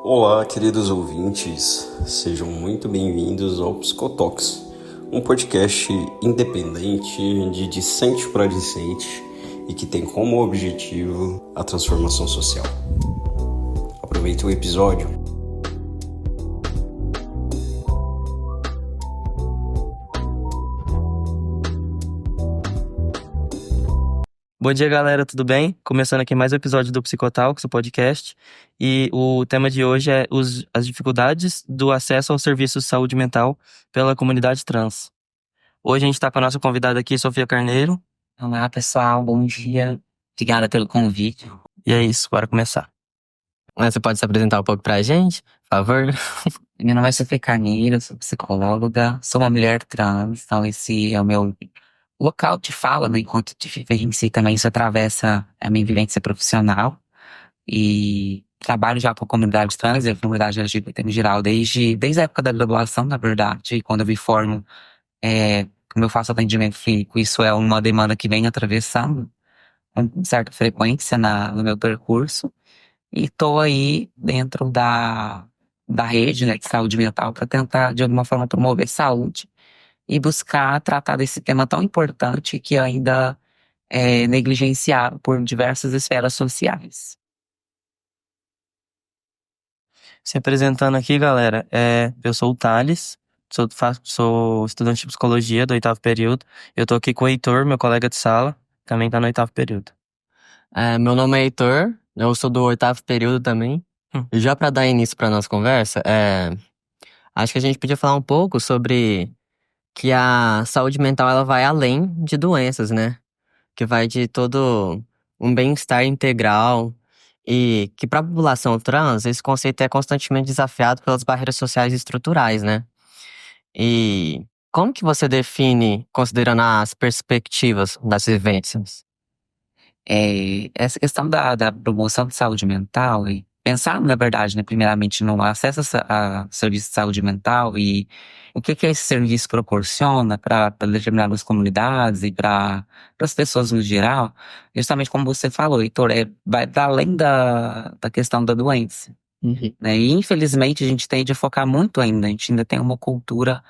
Olá, queridos ouvintes, sejam muito bem-vindos ao Psicotox, um podcast independente, de discente para discente e que tem como objetivo a transformação social. Aproveite o episódio. Bom dia, galera, tudo bem? Começando aqui mais um episódio do Psicotalks, o podcast. E o tema de hoje é as dificuldades do acesso ao serviço de saúde mental pela comunidade trans. Hoje a gente está com a nossa convidada aqui, Sofia Carneiro. Olá, pessoal, bom dia. Obrigada pelo convite. E é isso, bora começar. Você pode se apresentar um pouco pra gente, por favor? Meu nome é Sofia Carneiro, sou psicóloga, sou uma mulher trans, então esse é o meu local de fala, né, enquanto de vivência, e também isso atravessa a minha vivência profissional. E trabalho já com a comunidade trans e a comunidade LGBT no geral, desde a época da graduação, na verdade, e quando eu me formo, como eu faço atendimento clínico, isso é uma demanda que vem atravessando com certa frequência no meu percurso. E tô aí dentro da rede, né, de saúde mental para tentar, de alguma forma, promover saúde e buscar tratar desse tema tão importante que ainda é negligenciado por diversas esferas sociais. Se apresentando aqui, galera, eu sou o Thales, sou estudante de psicologia do 8º período. Eu tô aqui com o Heitor, meu colega de sala, também tá no 8º período. Meu nome é Heitor, eu sou do 8º período também. E já pra dar início pra nossa conversa, acho que a gente podia falar um pouco sobre que a saúde mental ela vai além de doenças, né? Que vai de todo um bem-estar integral e que para a população trans esse conceito é constantemente desafiado pelas barreiras sociais e estruturais, né? E como que você define, considerando as perspectivas das vivências? Essa questão da promoção de saúde mental e pensar, na verdade, né, primeiramente no acesso a serviço de saúde mental e o que esse serviço proporciona para determinadas comunidades e para as pessoas no geral, justamente como você falou, Heitor, vai para além da questão da doença, né? E infelizmente a gente tende a focar muito ainda, a gente ainda tem uma cultura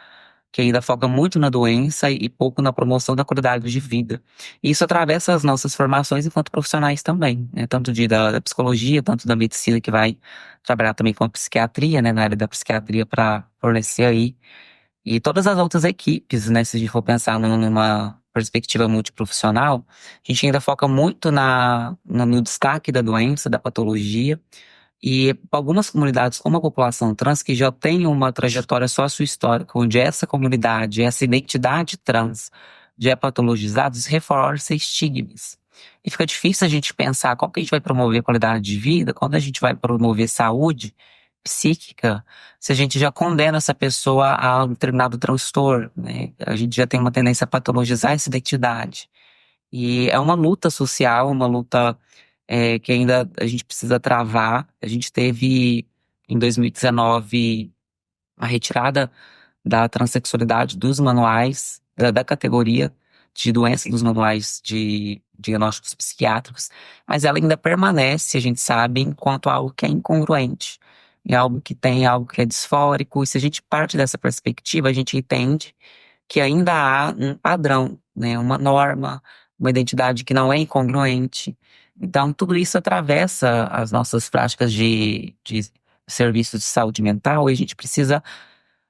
que ainda foca muito na doença e pouco na promoção da qualidade de vida. E isso atravessa as nossas formações enquanto profissionais também, né? Tanto da psicologia, tanto da medicina, que vai trabalhar também com a psiquiatria, né? Na área da psiquiatria para fornecer aí. E todas as outras equipes, né? Se a gente for pensar numa perspectiva multiprofissional, a gente ainda foca muito no destaque da doença, da patologia, e algumas comunidades, como a população trans, que já tem uma trajetória sócio-histórica, onde essa comunidade, essa identidade trans já é patologizada, isso reforça estigmas. E fica difícil a gente pensar como que a gente vai promover qualidade de vida, quando a gente vai promover saúde psíquica, se a gente já condena essa pessoa a um determinado transtorno, né? A gente já tem uma tendência a patologizar essa identidade. E é uma luta social, uma luta que ainda a gente precisa travar. A gente teve, em 2019, a retirada da transexualidade dos manuais, da categoria de doença dos manuais de diagnósticos psiquiátricos, mas ela ainda permanece, a gente sabe, enquanto algo que é incongruente, é algo que tem algo que é disfórico, e se a gente parte dessa perspectiva, a gente entende que ainda há um padrão, né, uma norma, uma identidade que não é incongruente. Então, tudo isso atravessa as nossas práticas de serviços de saúde mental e a gente precisa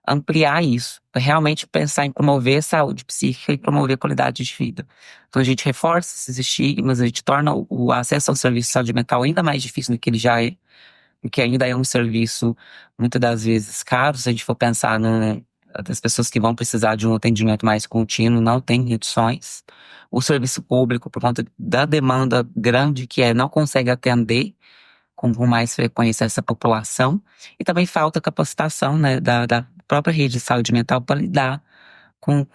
ampliar isso, para realmente pensar em promover saúde psíquica e promover qualidade de vida. Então, a gente reforça esses estigmas, a gente torna o acesso ao serviço de saúde mental ainda mais difícil do que ele já é, porque ainda é um serviço, muitas das vezes, caro. Se a gente for pensar das pessoas que vão precisar de um atendimento mais contínuo, não tem reduções. O serviço público, por conta da demanda grande que não consegue atender com mais frequência essa população. E também falta capacitação, né, da própria rede de saúde mental para lidar com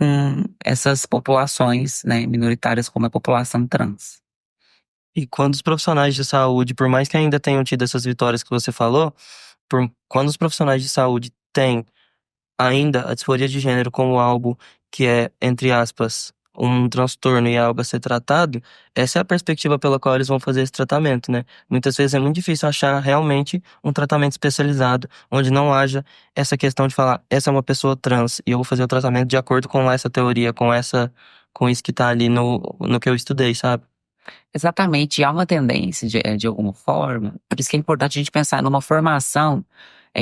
essas populações, né, minoritárias como a população trans. E quando os profissionais de saúde, por mais que ainda tenham tido essas vitórias que você falou, quando os profissionais de saúde têm ainda a disforia de gênero como algo que é, entre aspas, um transtorno e é algo a ser tratado, essa é a perspectiva pela qual eles vão fazer esse tratamento, né? Muitas vezes é muito difícil achar realmente um tratamento especializado, onde não haja essa questão de falar, essa é uma pessoa trans e eu vou fazer o tratamento de acordo com essa teoria, com isso que tá ali no que eu estudei, sabe? Exatamente, e há uma tendência, de alguma forma, por isso que é importante a gente pensar numa formação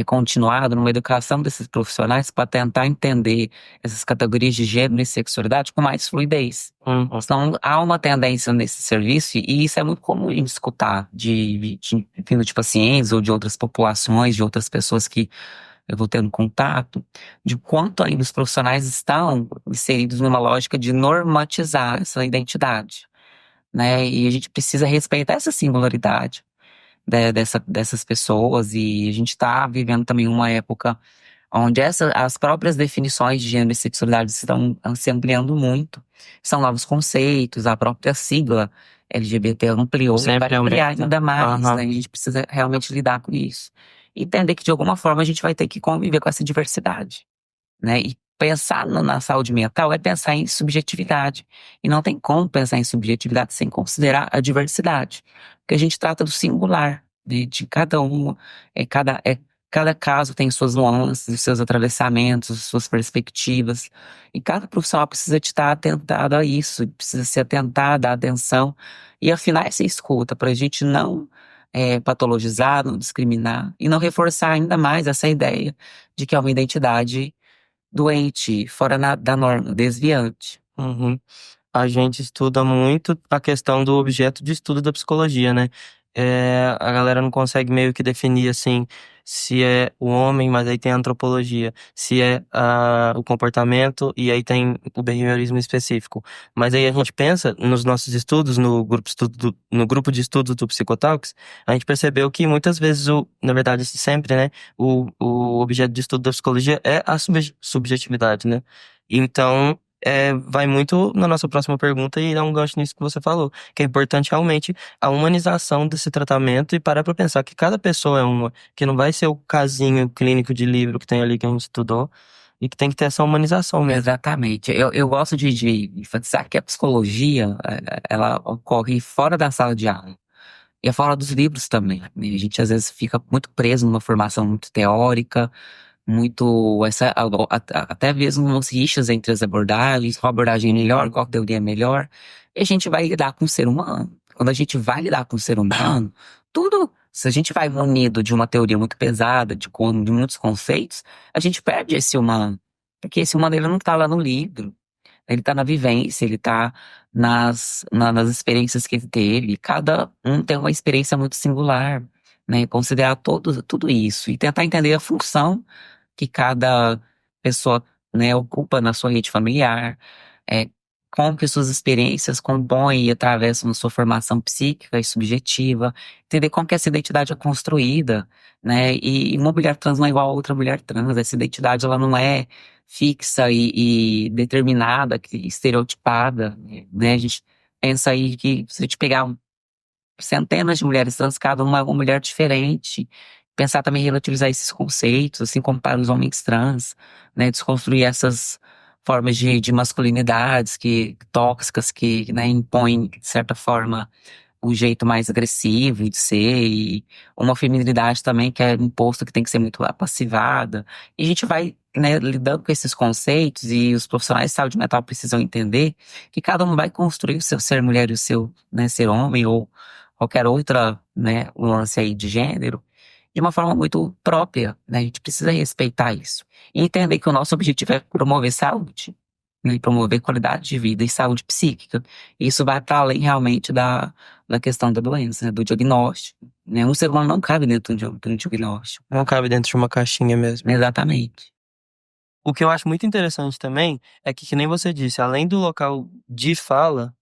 continuada, numa educação desses profissionais para tentar entender essas categorias de gênero e sexualidade com mais fluidez. Então, há uma tendência nesse serviço, e isso é muito comum em escutar vindo de pacientes ou de outras populações, de outras pessoas que eu vou tendo contato, de quanto ainda os profissionais estão inseridos numa lógica de normatizar essa identidade, né? E a gente precisa respeitar essa singularidade dessas pessoas, e a gente está vivendo também uma época onde as próprias definições de gênero e sexualidade estão se ampliando muito. São novos conceitos, a própria sigla LGBT ampliou, Sempre vai ampliar aumenta. ainda mais, Aham. né? E a gente precisa realmente lidar com isso. E entender que de alguma forma a gente vai ter que conviver com essa diversidade, né? E pensar na saúde mental é pensar em subjetividade. E não tem como pensar em subjetividade sem considerar a diversidade. Porque a gente trata do singular, né? De cada um, cada caso tem suas nuances, os seus atravessamentos, suas perspectivas. E cada profissional precisa de estar atentado a isso, precisa se atentar, dar atenção e afinar essa escuta para a gente não patologizar, não discriminar e não reforçar ainda mais essa ideia de que é uma identidade doente, fora da norma, desviante. Uhum. A gente estuda muito a questão do objeto de estudo da psicologia, né? A galera não consegue meio que definir assim se é o homem, mas aí tem a antropologia, se é o comportamento e aí tem o behaviorismo específico. Mas aí a gente pensa nos nossos estudos, no grupo de estudos do Psicotalks, a gente percebeu que muitas vezes, na verdade, sempre, né, o objeto de estudo da psicologia é a subjetividade, né? Então, vai muito na nossa próxima pergunta e dá um gancho nisso que você falou, que é importante realmente a humanização desse tratamento e parar pra pensar que cada pessoa é uma, que não vai ser o casinho clínico de livro que tem ali que a gente estudou e que tem que ter essa humanização mesmo. Exatamente. Eu gosto de enfatizar que a psicologia, ela ocorre fora da sala de aula. E é fora dos livros também. A gente às vezes fica muito preso numa formação muito teórica, muito até mesmo umas rixas entre as abordagens, qual abordagem é melhor, qual teoria é melhor. E a gente vai lidar com o ser humano. Quando a gente vai lidar com o ser humano, se a gente vai munido de uma teoria muito pesada, de muitos conceitos, a gente perde esse humano. Porque esse humano ele não está lá no livro. Ele tá na vivência, ele tá nas experiências que ele teve. Cada um tem uma experiência muito singular, né? Considerar tudo isso e tentar entender a função que cada pessoa, né, ocupa na sua rede familiar, é, como que suas experiências compõem e atravessam sua formação psíquica e subjetiva, entender como que essa identidade é construída, né, e uma mulher trans não é igual a outra mulher trans, essa identidade ela não é fixa e determinada, estereotipada, né, a gente pensa aí que se a gente pegar centenas de mulheres trans, cada uma é uma mulher diferente. Pensar também em relativizar esses conceitos, assim como para os homens trans, né? Desconstruir essas formas de masculinidades tóxicas que, né, impõem, de certa forma, um jeito mais agressivo de ser e uma feminilidade também que é imposto que tem que ser muito apassivada. E a gente vai, né, lidando com esses conceitos e os profissionais de saúde mental precisam entender que cada um vai construir o seu ser mulher e o seu, né, ser homem ou qualquer outra, né, nuance aí de gênero de uma forma muito própria, né? A gente precisa respeitar isso e entender que o nosso objetivo é promover saúde, né? E promover qualidade de vida e saúde psíquica. Isso vai para além realmente da questão da doença, né? Do diagnóstico, né? Um ser humano não cabe dentro de um diagnóstico. Não cabe dentro de uma caixinha mesmo. Exatamente. O que eu acho muito interessante também é que nem você disse, além do local de fala,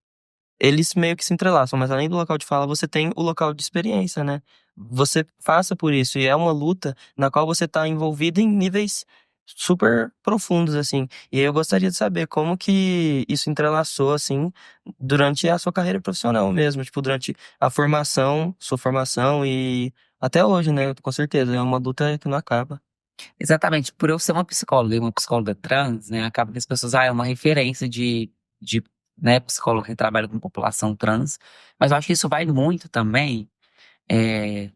eles meio que se entrelaçam, mas além do local de fala, você tem o local de experiência, né? Você passa por isso e é uma luta na qual você tá envolvido em níveis super profundos, assim. E aí eu gostaria de saber como que isso entrelaçou, assim, durante a sua carreira profissional mesmo, tipo, durante a formação, sua formação e até hoje, né? Com certeza, é uma luta que não acaba. Exatamente. Por eu ser uma psicóloga e uma psicóloga trans, né? Acaba que as pessoas, é uma referência de né, psicólogo que trabalha com população trans, mas eu acho que isso vai muito também é,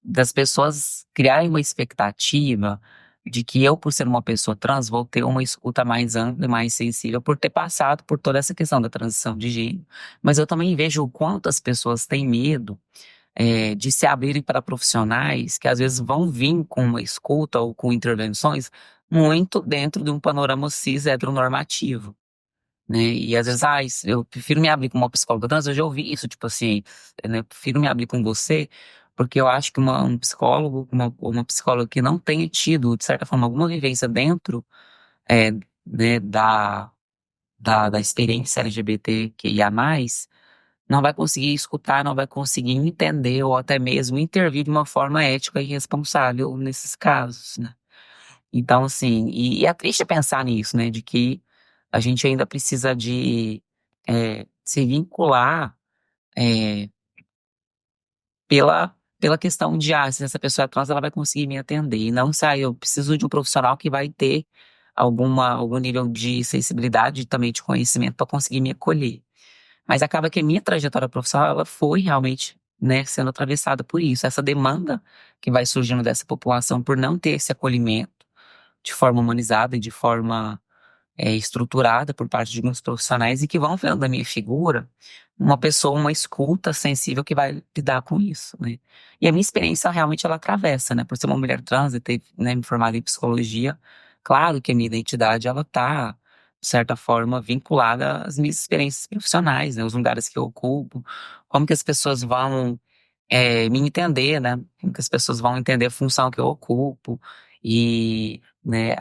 das pessoas criarem uma expectativa de que eu, por ser uma pessoa trans, vou ter uma escuta mais ampla e mais sensível por ter passado por toda essa questão da transição de gênero. Mas eu também vejo o quanto as pessoas têm medo de se abrirem para profissionais que às vezes vão vir com uma escuta ou com intervenções muito dentro de um panorama cis heteronormativo, né? E às vezes, eu prefiro me abrir com uma psicóloga trans, eu já ouvi isso, tipo assim, né? Eu prefiro me abrir com você, porque eu acho que um psicólogo, uma psicóloga que não tenha tido, de certa forma, alguma vivência dentro, é, né, da experiência LGBTQIA+, não vai conseguir escutar, não vai conseguir entender ou até mesmo intervir de uma forma ética e responsável nesses casos, né? Então, assim, e é triste pensar nisso, né? De que a gente ainda precisa de se vincular é, pela questão de, se essa pessoa é trans, ela vai conseguir me atender. E não, se eu preciso de um profissional que vai ter algum nível de sensibilidade e também de conhecimento para conseguir me acolher. Mas acaba que a minha trajetória profissional, ela foi realmente, né, sendo atravessada por isso. Essa demanda que vai surgindo dessa população por não ter esse acolhimento de forma humanizada e de forma estruturada por parte de muitos profissionais e que vão vendo da minha figura uma pessoa, uma escuta sensível que vai lidar com isso, né? E a minha experiência realmente ela atravessa, né? Por ser uma mulher trans e ter, né, me formado em psicologia, claro que a minha identidade ela tá, de certa forma, vinculada às minhas experiências profissionais, né? Os lugares que eu ocupo, como que as pessoas vão me entender, né? Como que as pessoas vão entender a função que eu ocupo e, né,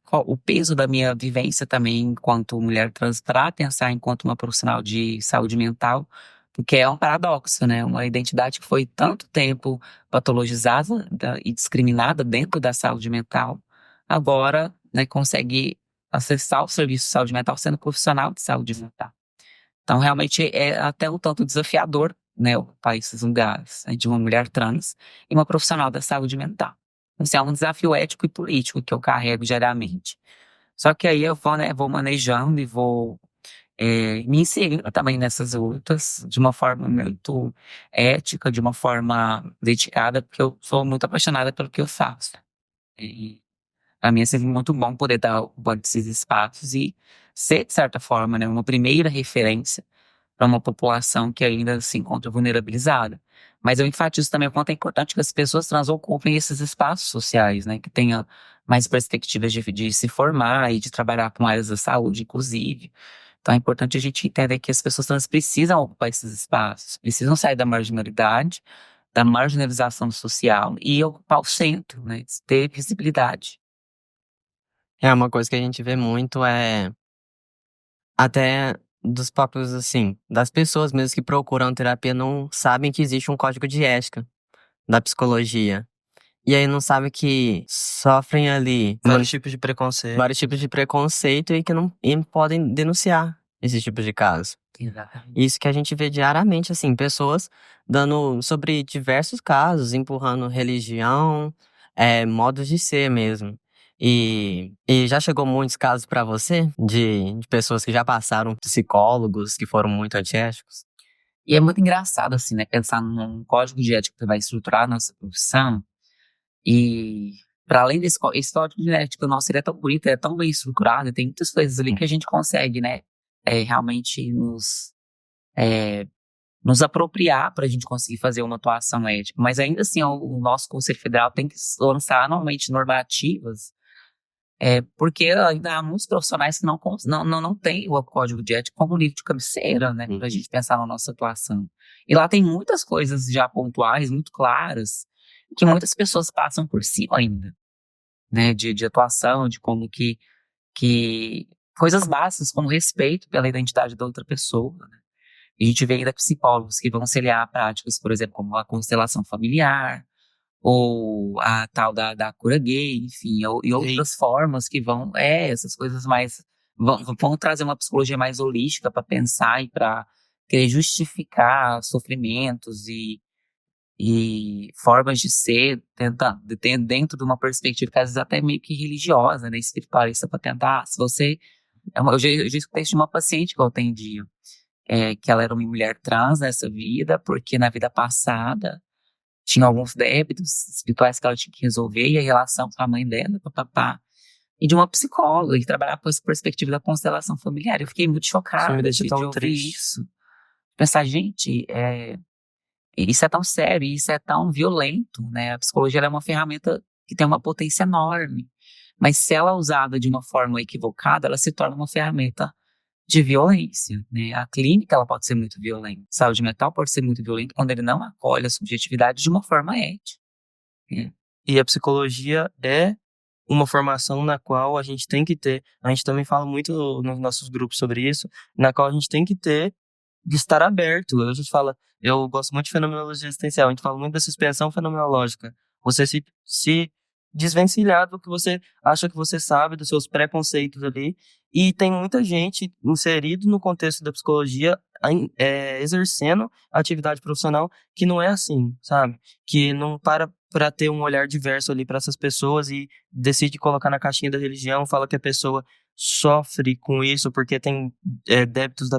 qual o peso da minha vivência também enquanto mulher trans para pensar enquanto uma profissional de saúde mental, porque é um paradoxo, né? Uma identidade que foi tanto tempo patologizada e discriminada dentro da saúde mental, agora, né, consegue acessar o serviço de saúde mental sendo profissional de saúde mental. Então, realmente é até um tanto desafiador, né, ocupar esses lugares, né, de uma mulher trans e uma profissional da saúde mental. Então, assim, é um desafio ético e político que eu carrego diariamente. Só que aí eu vou, né, vou manejando e vou me inserindo também nessas lutas de uma forma muito ética, de uma forma dedicada, porque eu sou muito apaixonada pelo que eu faço. E a mim é sempre muito bom poder dar esses espaços e ser, de certa forma, né, uma primeira referência para uma população que ainda se encontra vulnerabilizada. Mas eu enfatizo também o quanto é importante que as pessoas trans ocupem esses espaços sociais, né? Que tenham mais perspectivas de se formar e de trabalhar com áreas da saúde, inclusive. Então é importante a gente entender que as pessoas trans precisam ocupar esses espaços, precisam sair da marginalidade, da marginalização social e ocupar o centro, né? Ter visibilidade. É uma coisa que a gente vê muito até dos próprios, assim, das pessoas mesmo que procuram terapia não sabem que existe um código de ética da psicologia. E aí não sabem que sofrem ali Vários tipos de preconceito. vários tipos de preconceito e que não e podem denunciar esse tipo de caso. Exatamente. Isso que a gente vê diariamente, assim, pessoas dando sobre diversos casos, empurrando religião, modos de ser mesmo. E já chegou muitos casos pra você de pessoas que já passaram psicólogos que foram muito antiéticos? E é muito engraçado, assim, né? Pensar num código de ética que vai estruturar a nossa profissão. E, para além esse código de ética nosso, ele é tão bonito, é tão bem estruturado, e tem muitas coisas ali que a gente consegue, né? Realmente é, nos apropriar para a gente conseguir fazer uma atuação ética. Mas ainda assim, o nosso Conselho Federal tem que lançar anualmente normativas, porque ainda há muitos profissionais que não têm o código de ética como livro de cabeceira, né, para a gente pensar na nossa atuação. E lá tem muitas coisas já pontuais, muito claras, que muitas pessoas passam por cima ainda, né, de atuação, de como que coisas básicas, como respeito pela identidade da outra pessoa, né? A gente vê ainda psicólogos que vão auxiliar práticas, por exemplo, como a constelação familiar, ou a tal da cura gay, enfim, e outras formas que vão, essas coisas mais, vão trazer uma psicologia mais holística para pensar e para querer justificar sofrimentos e formas de ser, dentro de uma perspectiva que às vezes até meio que religiosa, né, espiritualista, para tentar, se você Eu já escutei isso de uma paciente que eu atendi, que ela era uma mulher trans nessa vida, porque na vida passada tinha alguns débitos espirituais que ela tinha que resolver, e a relação com a mãe dela, papapá. E de uma psicóloga, que trabalhava com essa perspectiva da constelação familiar. Eu fiquei muito Isso me chocada deixa de tão ouvir triste. isso. Pensar, gente, isso é tão sério, isso é tão violento, né? A psicologia ela é uma ferramenta que tem uma potência enorme. Mas se ela é usada de uma forma equivocada, ela se torna uma ferramenta de violência, né? A clínica ela pode ser muito violenta. Saúde mental pode ser muito violenta quando ele não acolhe a subjetividade de uma forma ética, né? E a psicologia é uma formação na qual a gente tem que ter. A gente também fala muito nos nossos grupos sobre isso, na qual a gente tem que ter de estar aberto. A gente fala, eu gosto muito de fenomenologia existencial, a gente fala muito da suspensão fenomenológica. Você se desvencilhar do que você acha que você sabe, dos seus preconceitos ali. E tem muita gente inserido no contexto da psicologia, exercendo a atividade profissional que não é assim, sabe? Que não para ter um olhar diverso ali para essas pessoas e decide colocar na caixinha da religião, fala que a pessoa sofre com isso porque tem débitos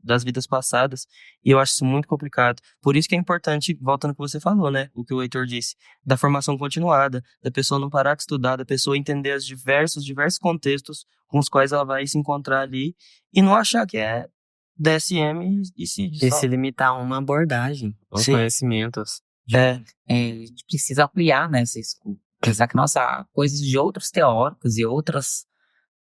das vidas passadas, e eu acho isso muito complicado. Por isso que é importante, voltando ao que você falou, né, o que o Heitor disse, da formação continuada, da pessoa não parar de estudar, da pessoa entender os diversos contextos com os quais ela vai se encontrar ali, e não achar que é DSM e se E se limitar a uma abordagem, aos Sim. conhecimentos. A gente precisa ampliar nessa escuta. Apesar que, há coisas de outros teóricos e outros,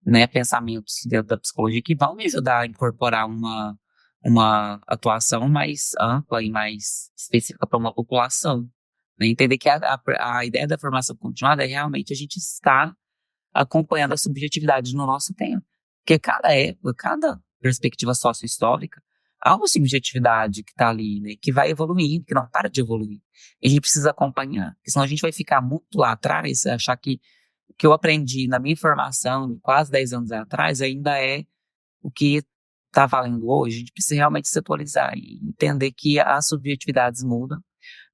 né, pensamentos dentro da psicologia que vão me ajudar a incorporar uma atuação mais ampla e mais específica para uma população. Né? Entender que a ideia da formação continuada é realmente a gente estar acompanhando a subjetividade no nosso tempo. Porque cada época, cada perspectiva sócio-histórica, há uma subjetividade que está ali, né, que vai evoluindo, que não para de evoluir. E a gente precisa acompanhar, porque senão a gente vai ficar muito lá atrás, achar que o que eu aprendi na minha formação, quase 10 anos atrás, ainda é o que está valendo hoje. A gente precisa realmente se atualizar e entender que as subjetividades mudam.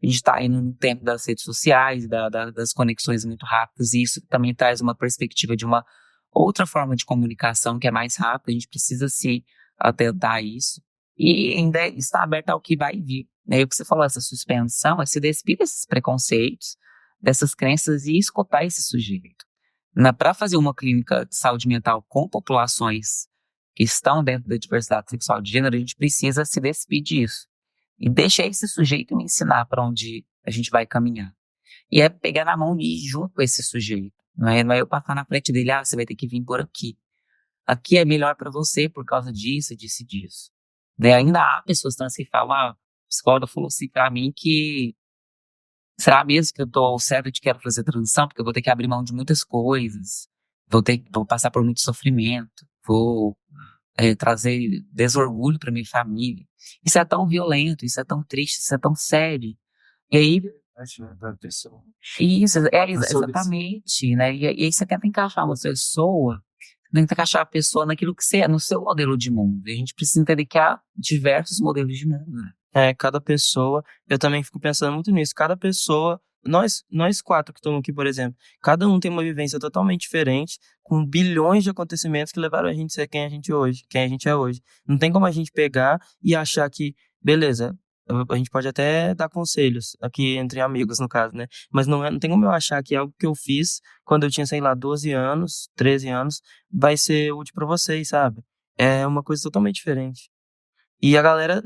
A gente está indo no tempo das redes sociais, das conexões muito rápidas, e isso também traz uma perspectiva de uma outra forma de comunicação que é mais rápida. A gente precisa se atentar a isso e ainda estar aberto ao que vai vir. Né? E o que você falou, essa suspensão, é se despir desses preconceitos, dessas crenças e escutar esse sujeito. Para fazer uma clínica de saúde mental com populações que estão dentro da diversidade sexual de gênero, a gente precisa se despir disso. E deixar esse sujeito me ensinar para onde a gente vai caminhar. E é pegar na mão e ir junto com esse sujeito. Não é eu passar na frente dele, você vai ter que vir por aqui. Aqui é melhor para você por causa disso, disso e disso. Daí ainda há pessoas trans que falam, a psicóloga falou assim para mim que será mesmo que eu tô certo de que quero fazer transição? Porque eu vou ter que abrir mão de muitas coisas. Vou passar por muito sofrimento. Vou trazer desorgulho para minha família. Isso é tão violento, isso é tão triste, isso é tão sério. E aí, isso, exatamente, né? E aí você tenta encaixar uma pessoa, tenta encaixar a pessoa naquilo que você é, no seu modelo de mundo. E a gente precisa entender que há diversos modelos de mundo, né? Cada pessoa, eu também fico pensando muito nisso, cada pessoa, nós quatro que estamos aqui, por exemplo, cada um tem uma vivência totalmente diferente, com bilhões de acontecimentos que levaram a gente a ser quem a gente é hoje. Não tem como a gente pegar e achar que, beleza, a gente pode até dar conselhos, aqui entre amigos, no caso, né? Mas não tem como eu achar que algo que eu fiz quando eu tinha, sei lá, 12 anos, 13 anos, vai ser útil para vocês, sabe? É uma coisa totalmente diferente. E a galera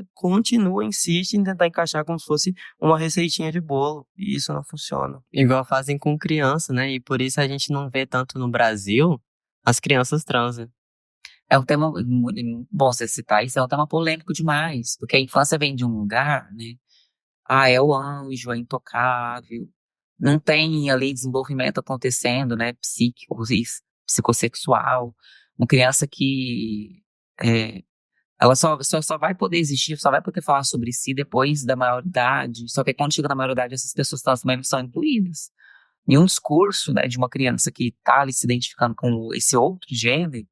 insiste em tentar encaixar como se fosse uma receitinha de bolo. E isso não funciona. Igual fazem com criança, né? E por isso a gente não vê tanto no Brasil as crianças trans, né? É um tema muito bom você citar isso, é um tema polêmico demais. Porque a infância vem de um lugar, né? É o anjo, é intocável. Não tem ali desenvolvimento acontecendo, né? Psíquico, psicossexual. Uma criança que ela só vai poder existir, só vai poder falar sobre si depois da maioridade. Só que quando chega na maioridade, essas pessoas também não são incluídas. E um discurso, né, de uma criança que está ali se identificando com esse outro gênero,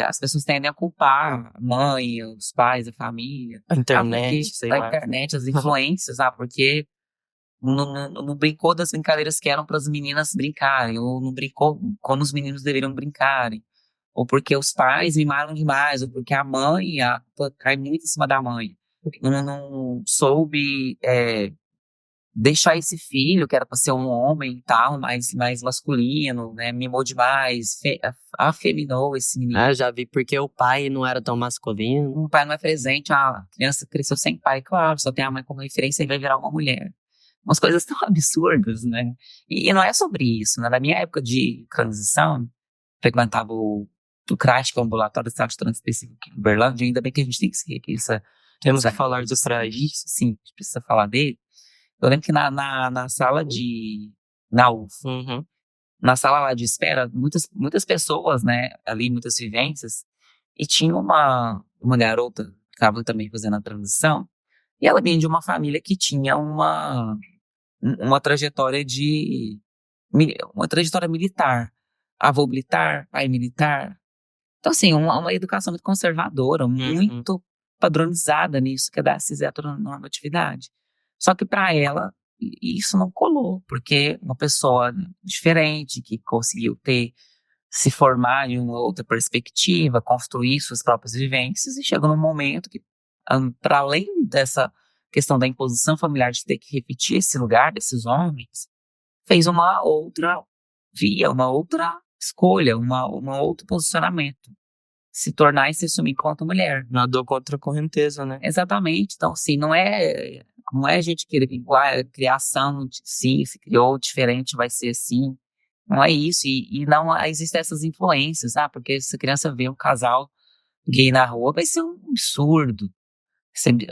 as pessoas tendem a culpar a mãe, os pais, a família. A internet, sei lá. A internet, as influências, porque não brincou das brincadeiras que eram para as meninas brincarem, ou não brincou como os meninos deveriam brincarem. ou porque os pais mimaram demais, ou porque a mãe cai muito em cima da mãe. Não soube deixar esse filho, que era para ser um homem e tal, mais masculino, né? Mimou demais, afeminou esse menino. Eu já vi porque o pai não era tão masculino. Um pai não é presente, a criança cresceu sem pai, claro, só tem a mãe como referência e vai virar uma mulher. Umas coisas tão absurdas, né? E não é sobre isso, né? Na minha época de transição, frequentava o CRAS, que é o Ambulatório de Saúde Transespecífico aqui em Uberlândia, ainda bem que a gente tem que seguir aqui Temos que falar do CRAS. Sim, a gente precisa falar dele. Eu lembro que na sala na UF, na sala lá de espera, muitas pessoas, né, ali, muitas vivências, e tinha uma garota que estava também fazendo a transição, e ela vinha de uma família que tinha uma trajetória uma trajetória militar. Avô militar, pai militar. Então, assim, uma educação muito conservadora, muito padronizada nisso, que é da cis-heteronormatividade. Só que para ela, isso não colou, porque uma pessoa diferente, que conseguiu se formar em uma outra perspectiva, construir suas próprias vivências, e chegou num momento que, para além dessa questão da imposição familiar de ter que repetir esse lugar desses homens, fez uma outra via, uma outra escolha, um outro posicionamento. Se tornar e se assumir enquanto mulher. Nadou contra a correnteza, né? Exatamente. Então, assim, não é a gente querer vincular a criação, sim, se criou diferente, vai ser assim. Não é isso. E não existem essas influências, porque se a criança vê um casal gay na rua, vai ser um absurdo.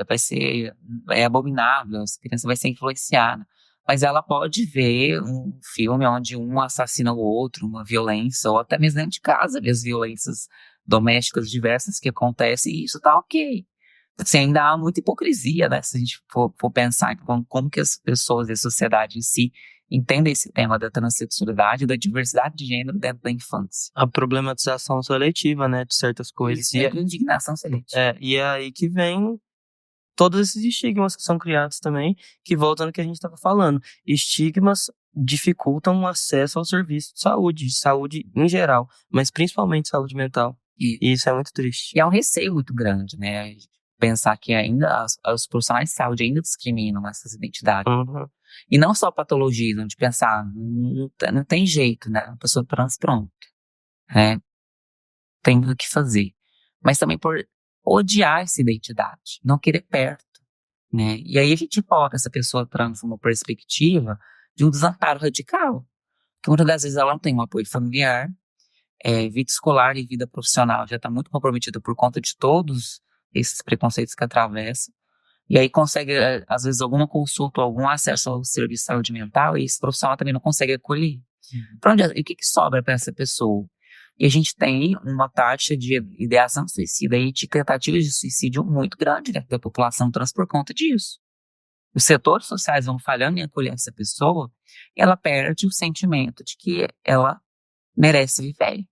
Vai ser abominável, essa criança vai ser influenciada. Mas ela pode ver um filme onde um assassina o outro, uma violência, ou até mesmo dentro de casa, ver as violências domésticas diversas que acontecem, e isso tá ok. Assim, ainda há muita hipocrisia, né? Se a gente for pensar em como que as pessoas e a sociedade em si entendem esse tema da transexualidade e da diversidade de gênero dentro da infância. A problematização seletiva, né, de certas coisas. Isso, a indignação seletiva. E é aí que vem todos esses estigmas que são criados também, que voltam no que a gente estava falando. Estigmas dificultam o acesso ao serviço de saúde em geral, mas principalmente saúde mental. E isso é muito triste. E é um receio muito grande, né? Pensar que ainda os profissionais de saúde ainda discriminam essas identidades. E não só patologizam, de pensar, não tem jeito, né? A pessoa trans, pronto. Tem o que fazer. Mas também por odiar essa identidade, não querer perto, né? E aí a gente coloca essa pessoa trans numa perspectiva de um desamparo radical. Que muitas das vezes ela não tem um apoio familiar, vida escolar e vida profissional já está muito comprometida por conta de todos esses preconceitos que atravessa. E aí consegue, às vezes, alguma consulta, algum acesso ao serviço de saúde mental, e esse profissional também não consegue acolher. E o que sobra para essa pessoa? E a gente tem uma taxa de ideação de suicídio e de tentativas de suicídio muito grande dentro da população trans por conta disso. Os setores sociais vão falhando em acolher essa pessoa, e ela perde o sentimento de que ela merece viver.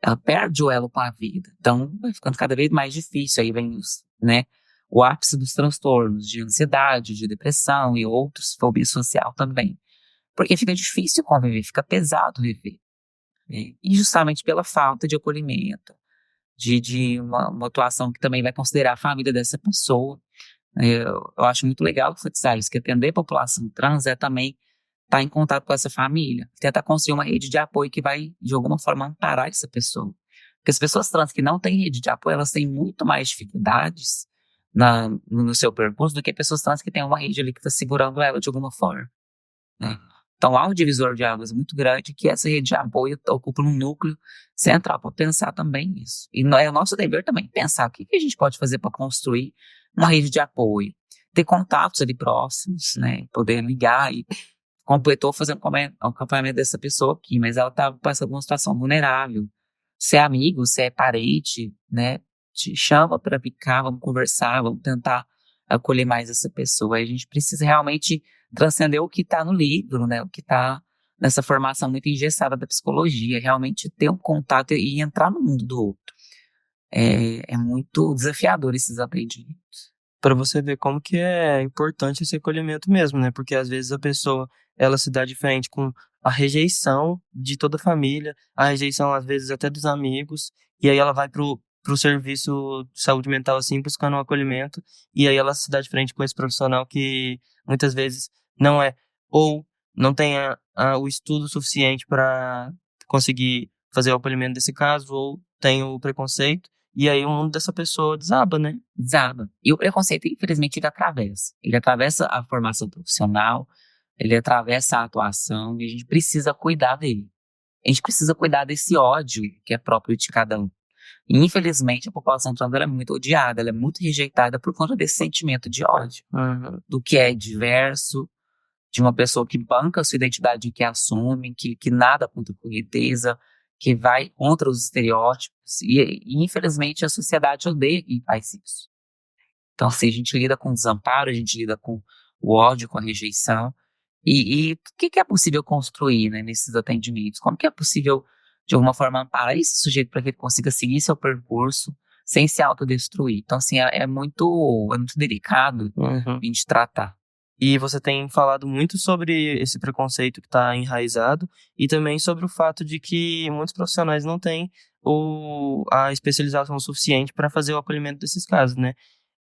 Ela perde o elo com a vida. Então, vai ficando cada vez mais difícil. Aí vem o ápice dos transtornos de ansiedade, de depressão e outros, fobia social também. Porque fica difícil conviver, fica pesado viver. E justamente pela falta de acolhimento, de uma atuação que também vai considerar a família dessa pessoa. Eu acho muito legal enfatizar isso, que atender a população trans é também estar em contato com essa família, tentar construir uma rede de apoio que vai, de alguma forma, amparar essa pessoa. Porque as pessoas trans que não têm rede de apoio, elas têm muito mais dificuldades no seu percurso do que pessoas trans que têm uma rede ali que está segurando ela de alguma forma, né? Então há um divisor de águas muito grande que essa rede de apoio ocupa um núcleo central para pensar também isso. E é o nosso dever também pensar o que a gente pode fazer para construir uma rede de apoio. Ter contatos ali próximos, né? Poder ligar e completou fazendo acompanhamento dessa pessoa aqui, mas ela está passando por uma situação vulnerável. Se é amigo, se é parente, né? Te chama para ficar, vamos conversar, vamos tentar acolher mais essa pessoa. Aí a gente precisa realmente transcender o que está no livro, né? O que está nessa formação muito engessada da psicologia, realmente ter um contato e entrar no mundo do outro. É muito desafiador esses atendimentos. Para você ver como que é importante esse acolhimento mesmo, né? Porque às vezes a pessoa, ela se dá de frente com a rejeição de toda a família, a rejeição às vezes até dos amigos, e aí ela vai pro serviço de saúde mental assim, buscando um acolhimento, e aí ela se dá de frente com esse profissional que muitas vezes não é, ou não tem o estudo suficiente para conseguir fazer o acolhimento desse caso, ou tem o preconceito, e aí o mundo dessa pessoa desaba, né? Desaba. E o preconceito, infelizmente, ele atravessa. Ele atravessa a formação profissional, ele atravessa a atuação, e a gente precisa cuidar dele. A gente precisa cuidar desse ódio que é próprio de cada um. E, infelizmente, a população trans ela é muito odiada, ela é muito rejeitada por conta desse sentimento de ódio. Do que é diverso, de uma pessoa que banca a sua identidade, que assume, que nada contra a correnteza, que vai contra os estereótipos. E, infelizmente, a sociedade odeia quem faz isso. Então, assim, a gente lida com o desamparo, a gente lida com o ódio, com a rejeição. E o que é possível construir, né, nesses atendimentos? Como que é possível, de alguma forma, amparar esse sujeito para que ele consiga seguir seu percurso sem se autodestruir? Então, assim, é muito delicado a gente tratar. E você tem falado muito sobre esse preconceito que está enraizado e também sobre o fato de que muitos profissionais não têm a especialização suficiente para fazer o acolhimento desses casos, né?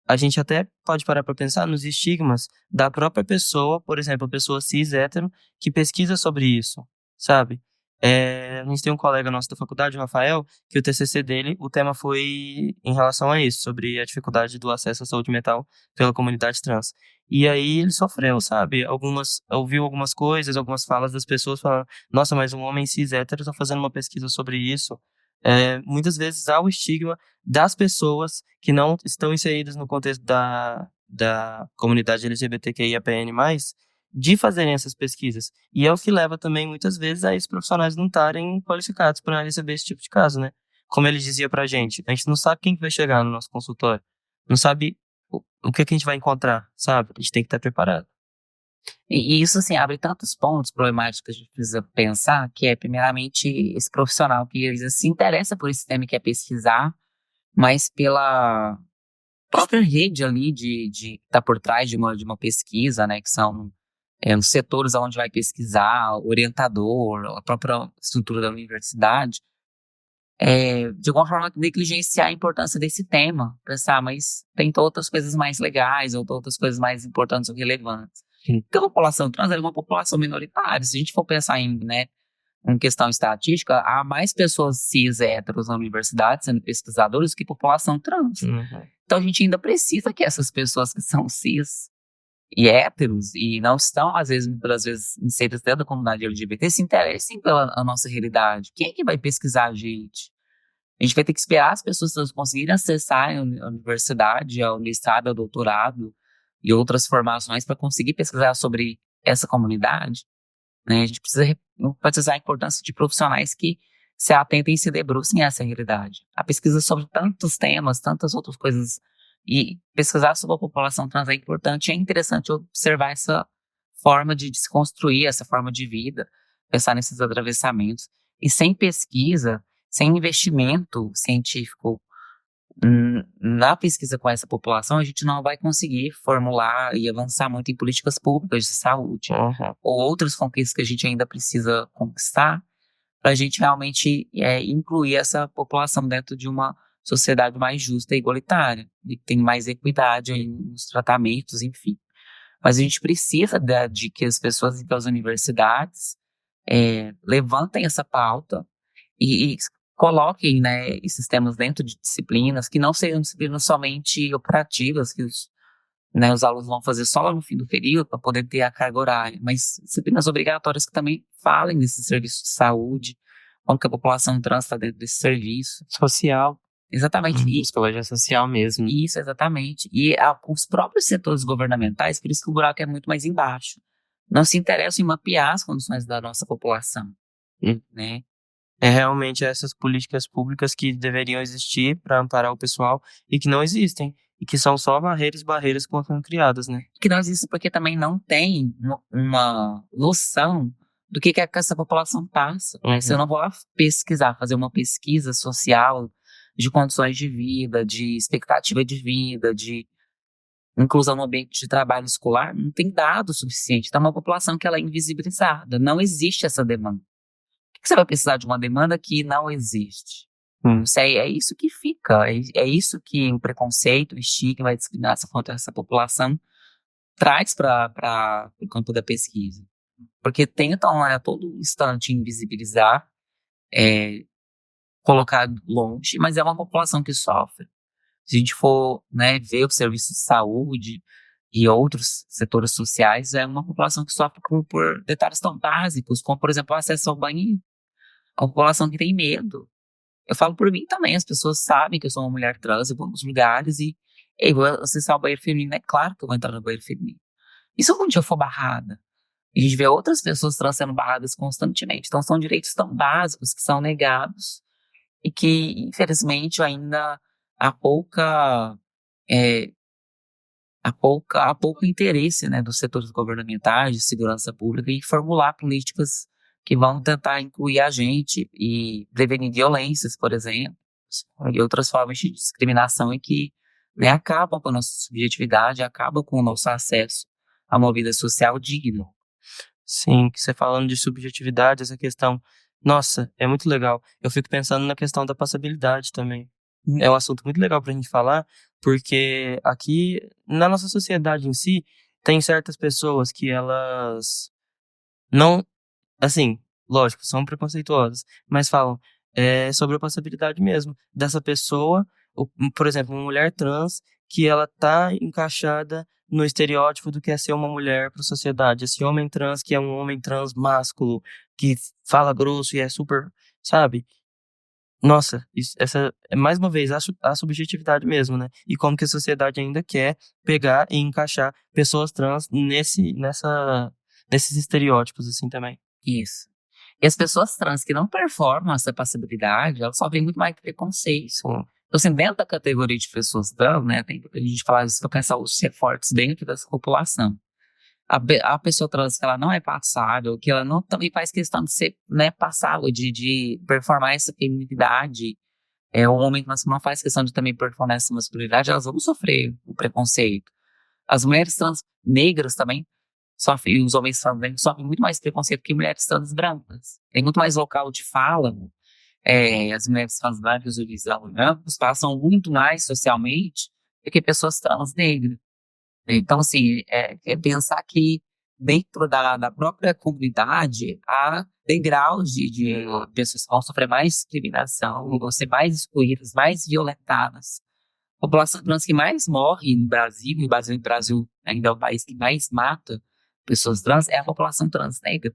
A gente até pode parar para pensar nos estigmas da própria pessoa, por exemplo, a pessoa cis hétero, que pesquisa sobre isso, sabe? A gente tem um colega nosso da faculdade, o Rafael, que o TCC dele, o tema foi em relação a isso, sobre a dificuldade do acesso à saúde mental pela comunidade trans. E aí ele sofreu, sabe? Ouviu algumas coisas, algumas falas das pessoas falando, nossa, mas um homem cis hétero está fazendo uma pesquisa sobre isso. Muitas vezes há o estigma das pessoas que não estão inseridas no contexto da comunidade LGBTQIAPN+, de fazerem essas pesquisas. E é o que leva também, muitas vezes, a esses profissionais não estarem qualificados para receber esse tipo de caso, né? Como ele dizia pra gente, a gente não sabe quem que vai chegar no nosso consultório. Não sabe o que a gente vai encontrar, sabe? A gente tem que estar preparado. E isso, assim, abre tantos pontos problemáticos que a gente precisa pensar, que é, primeiramente, esse profissional que às vezes se interessa por esse tema e quer pesquisar, mas pela própria rede ali de tá por trás de uma pesquisa, né, que são os setores onde vai pesquisar, o orientador, a própria estrutura da universidade, de alguma forma negligenciar a importância desse tema. Pensar, mas tem outras coisas mais legais, ou outras coisas mais importantes ou relevantes. Porque a população trans é uma população minoritária. Se a gente for pensar em questão estatística, há mais pessoas cis héteros na universidade sendo pesquisadores que população trans. Então a gente ainda precisa que essas pessoas que são cis e héteros e não estão, às vezes, muitas vezes, inseridas dentro da comunidade LGBT, se interessem pela a nossa realidade. Quem é que vai pesquisar a gente? A gente vai ter que esperar as pessoas conseguirem acessar a universidade, ao mestrado, ao doutorado e outras formações para conseguir pesquisar sobre essa comunidade, né? A gente precisa enfatizar a importância de profissionais que se atentem e se debrucem a essa realidade. A pesquisa sobre tantos temas, tantas outras coisas, e pesquisar sobre a população trans é importante, é interessante observar essa forma de se construir, essa forma de vida, pensar nesses atravessamentos. E sem pesquisa, sem investimento científico na pesquisa com essa população, a gente não vai conseguir formular e avançar muito em políticas públicas de saúde, ou outras conquistas que a gente ainda precisa conquistar, para a gente realmente incluir essa população dentro de uma sociedade mais justa e igualitária, e que tem mais equidade aí nos tratamentos, enfim. Mas a gente precisa de que as pessoas das universidades levantem essa pauta e coloquem, né, esses temas dentro de disciplinas que não sejam disciplinas somente operativas, que os alunos vão fazer só lá no fim do período para poder ter a carga horária, mas disciplinas obrigatórias que também falem desse serviço de saúde, como que a população trans está dentro desse serviço. Social. Exatamente. Psicologia social mesmo. Isso, exatamente. E os próprios setores governamentais, por isso que o buraco é muito mais embaixo, não se interessam em mapear as condições da nossa população, né? É realmente essas políticas públicas que deveriam existir para amparar o pessoal e que não existem. E que são só barreiras que foram criadas, né? Que não existe porque também não tem uma noção do que essa população passa. Se eu não vou lá pesquisar, fazer uma pesquisa social de condições de vida, de expectativa de vida, de inclusão no ambiente de trabalho escolar, não tem dado suficiente. Então, é uma população que ela é invisibilizada. Não existe essa demanda. Por que você vai precisar de uma demanda que não existe? É isso que fica. É isso que o preconceito, o estigma, a discriminação contra essa população traz para o campo da pesquisa. Porque tentam a todo instante invisibilizar, colocar longe, mas é uma população que sofre. Se a gente for, né, ver o serviço de saúde e outros setores sociais, é uma população que sofre por detalhes tão básicos, como, por exemplo, o acesso ao banheiro. É uma população que tem medo. Eu falo por mim também, as pessoas sabem que eu sou uma mulher trans, eu vou nos lugares e ei, vou acessar o banheiro feminino, é claro que eu vou entrar no banheiro feminino. E se algum dia eu for barrada? A gente vê outras pessoas trans sendo barradas constantemente. Então são direitos tão básicos que são negados e que, infelizmente, ainda há pouca, é, há pouco interesse, né, dos setores governamentais de segurança pública em formular políticas que vão tentar incluir a gente e prevenir violências, por exemplo, e outras formas de discriminação e que, né, acabam com a nossa subjetividade, acabam com o nosso acesso a uma vida social digna. Sim, que você falando de subjetividade, essa questão, nossa, é muito legal. Eu fico pensando na questão da passabilidade também. É um assunto muito legal pra gente falar, porque aqui, na nossa sociedade em si, tem certas pessoas que elas não, assim, lógico, são preconceituosas, mas falam sobre a passabilidade mesmo dessa pessoa, por exemplo, uma mulher trans que ela tá encaixada no estereótipo do que é ser uma mulher para a sociedade. Esse homem trans que é um homem trans másculo, que fala grosso e é super, sabe? Nossa, essa é mais uma vez a subjetividade mesmo, né? E como que a sociedade ainda quer pegar e encaixar pessoas trans nesses estereótipos assim também. Isso. E as pessoas trans que não performam essa passibilidade, elas sofrem muito mais preconceito. Então, assim, dentro da categoria de pessoas trans, né, tem a gente falar isso para pensar os recortes dentro dessa população. A pessoa trans que ela não é passável, que ela não também faz questão de ser, né, passável, de performar essa feminilidade, o homem trans que não faz questão de também performar essa masculinidade, elas vão sofrer o preconceito. As mulheres trans negras também sofrem, e os homens trans negros sofrem muito mais preconceito que mulheres trans brancas. Tem muito mais local de fala. As mulheres trans brancas e os homens brancos passam muito mais socialmente do que pessoas trans negras. Então, assim, é pensar que dentro da própria comunidade há degraus de pessoas que vão sofrer mais discriminação, vão ser mais excluídas, mais violentadas. A população trans que mais morre no Brasil, e o Brasil ainda é o país que mais mata pessoas trans, é a população trans negra.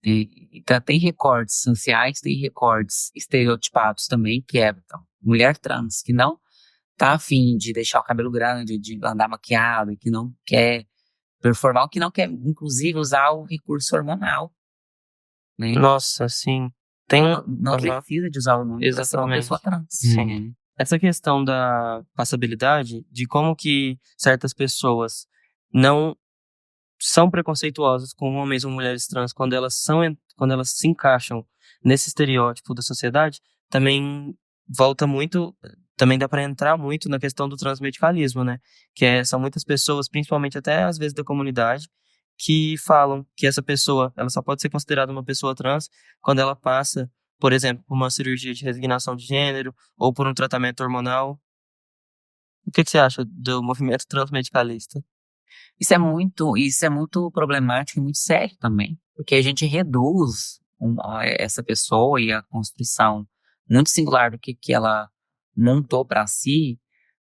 Então, tem recortes sociais, tem recortes estereotipados também, que é então, mulher trans que não tá afim de deixar o cabelo grande, de andar maquiado, e que não quer performar, ou que não quer, inclusive, usar o recurso hormonal. Né? Nossa, sim. Não precisa de usar o hormônio para ser uma pessoa trans. Sim. Essa questão da passabilidade, de como que certas pessoas não são preconceituosas com homens ou mulheres trans quando elas se encaixam nesse estereótipo da sociedade, também também dá para entrar muito na questão do transmedicalismo, né? São muitas pessoas, principalmente até às vezes da comunidade, que falam que essa pessoa, ela só pode ser considerada uma pessoa trans quando ela passa, por exemplo, por uma cirurgia de resignação de gênero ou por um tratamento hormonal. O que você acha do movimento transmedicalista? Isso é muito problemático e muito sério também, porque a gente reduz essa pessoa e a construção muito singular do que ela montou para si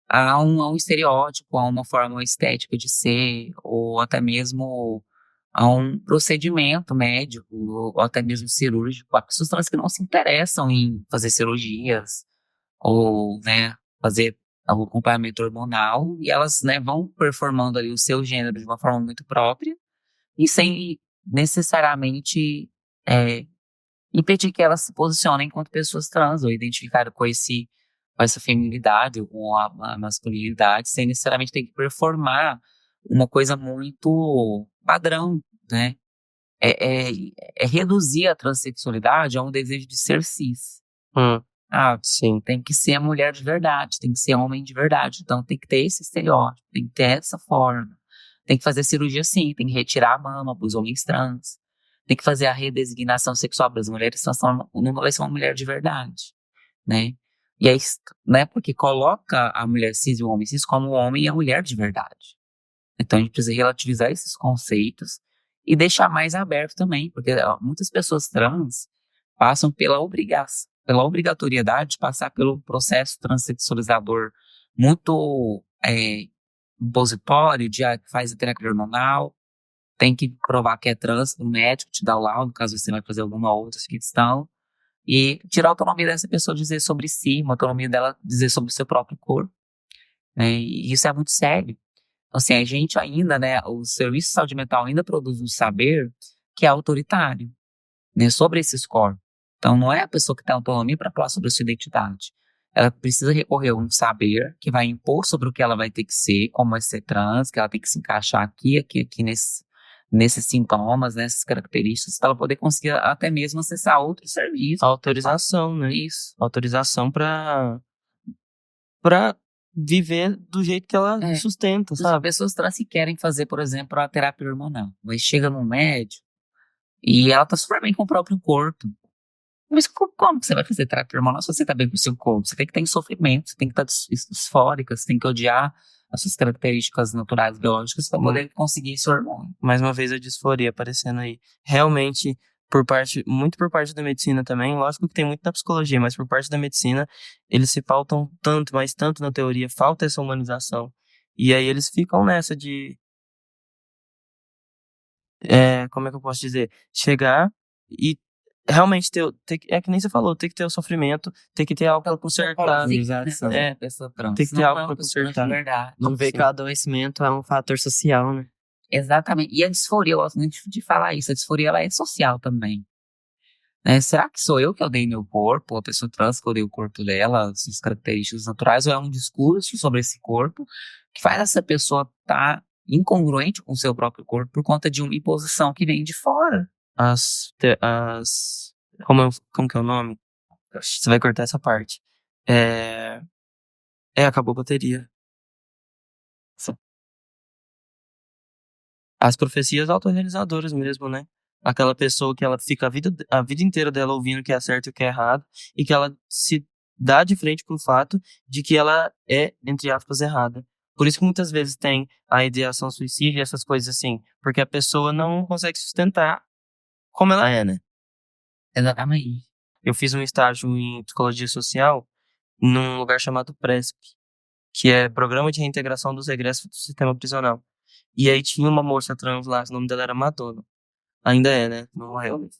a um estereótipo, a uma forma estética de ser, ou até mesmo a um procedimento médico, ou até mesmo cirúrgico. Há pessoas trans que não se interessam em fazer cirurgias, ou, né, fazer o acompanhamento hormonal, e elas, né, vão performando ali o seu gênero de uma forma muito própria, e sem necessariamente impedir que elas se posicionem enquanto pessoas trans, ou identificadas com essa feminilidade, ou com a masculinidade, sem necessariamente ter que performar uma coisa muito padrão, né? É reduzir a transexualidade a um desejo de ser cis. Sim. tem que ser a mulher de verdade, tem que ser homem de verdade. Então tem que ter esse estereótipo, tem que ter essa forma. Tem que fazer cirurgia sim, tem que retirar a mama para os homens trans. Tem que fazer a redesignação sexual para as mulheres trans, não vai ser uma mulher de verdade, né? E aí, né, porque coloca a mulher cis e o homem cis como o homem e a mulher de verdade. Então a gente precisa relativizar esses conceitos e deixar mais aberto também, porque muitas pessoas trans passam pela obrigatoriedade de passar pelo processo transexualizador muito impositório, que faz a terapia hormonal, tem que provar que é trans, o médico te dá o laudo, caso você vai fazer alguma outra questão, e tirar a autonomia dessa pessoa dizer sobre si, uma autonomia dela dizer sobre o seu próprio corpo, né? E isso é muito sério. Então, assim, a gente ainda, né, o Serviço de Saúde Mental ainda produz um saber que é autoritário, né, sobre esses corpos. Então, não é a pessoa que tem autonomia para falar sobre a sua identidade. Ela precisa recorrer a um saber que vai impor sobre o que ela vai ter que ser, como é ser trans, que ela tem que se encaixar aqui nesses sintomas, nessas características, para ela poder conseguir até mesmo acessar outros serviços. Autorização, né? Isso. Autorização pra viver do jeito que ela sustenta, As sabe? pessoas trans que querem fazer, por exemplo, a terapia hormonal. Mas chega num médico e ela tá super bem com o próprio corpo. Mas como que você vai fazer terapia hormonal se você tá bem com o seu corpo? Você tem que estar em sofrimento, você tem que estar disfórica, você tem que odiar as suas características naturais biológicas para poder conseguir esse hormônio. Mais uma vez a disforia aparecendo aí. Realmente, muito por parte da medicina também, lógico que tem muito na psicologia, mas por parte da medicina, eles se pautam tanto, mas tanto na teoria, falta essa humanização. E aí eles ficam nessa de, como é que eu posso dizer? Chegar e realmente é que nem você falou, tem que ter o sofrimento, tem que ter algo para consertar. Exato. Pessoa trans. Tem que ter Não algo é uma para pessoa trans consertar. de verdade. Não vê que o adoecimento é um fator social, né? Exatamente. E a disforia, eu gosto muito de falar isso, a disforia ela é social também. Né? Será que sou eu que odeio meu corpo, ou a pessoa trans que odeia o corpo dela, suas características naturais, ou é um discurso sobre esse corpo que faz essa pessoa estar incongruente com o seu próprio corpo por conta de uma imposição que vem de fora? Como que é o nome? Você vai cortar essa parte. Acabou a bateria. As profecias autorrealizadoras mesmo, né? Aquela pessoa que ela fica a vida inteira dela ouvindo o que é certo e o que é errado, e que ela se dá de frente pro fato de que ela é, entre aspas, errada. Por isso que muitas vezes tem a ideação suicídio e essas coisas assim, porque a pessoa não consegue sustentar como ela é, né? Exatamente. Eu fiz um estágio em psicologia social num lugar chamado PRESP, que é Programa de Reintegração dos Regressos do Sistema Prisional. E aí tinha uma moça trans lá, o nome dela era Madonna. Ainda é, né? Não morreu.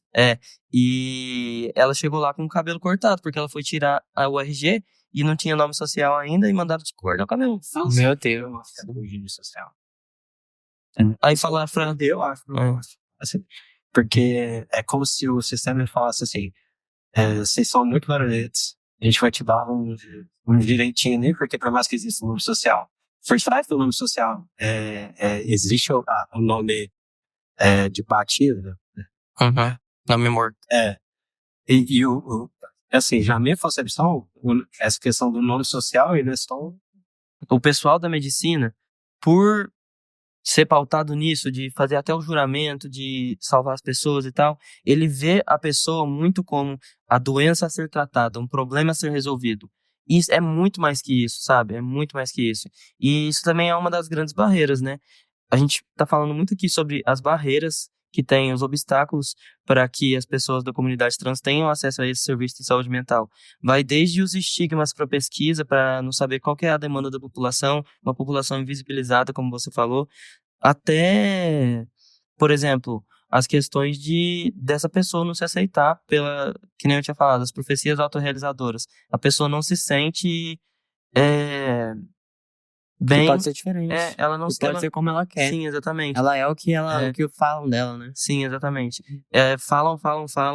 E ela chegou lá com o cabelo cortado, porque ela foi tirar o RG e não tinha nome social ainda e mandaram cortar o cabelo. Meu Deus. social. Aí falaram pra ela, Eu acho. Assim, porque é como se o sistema falasse assim, vocês são muito barulhentos, a gente vai te dar um direitinho ali, porque por mais que exista um nome social, por trás do nome social, existe o nome de batida. nome morto. Assim, já a minha concepção, essa questão do nome social, ele é só O pessoal da medicina, por ser pautado nisso, de fazer até o juramento, de salvar as pessoas e tal, ele vê a pessoa muito como a doença a ser tratada, um problema a ser resolvido. Isso é muito mais que isso, sabe? É muito mais que isso. E isso também é uma das grandes barreiras, né? A gente tá falando muito aqui sobre as barreiras que tem, os obstáculos para que as pessoas da comunidade trans tenham acesso a esse serviço de saúde mental. Vai desde os estigmas para pesquisa, para não saber qual que é a demanda da população, uma população invisibilizada, como você falou, até, por exemplo, as questões dessa pessoa não se aceitar que nem eu tinha falado, as profecias autorrealizadoras. A pessoa não se sente bem. Que pode ser diferente. Ela não pode ser como ela quer. Sim, exatamente. Ela é o que falam dela, né? Sim, exatamente. Falam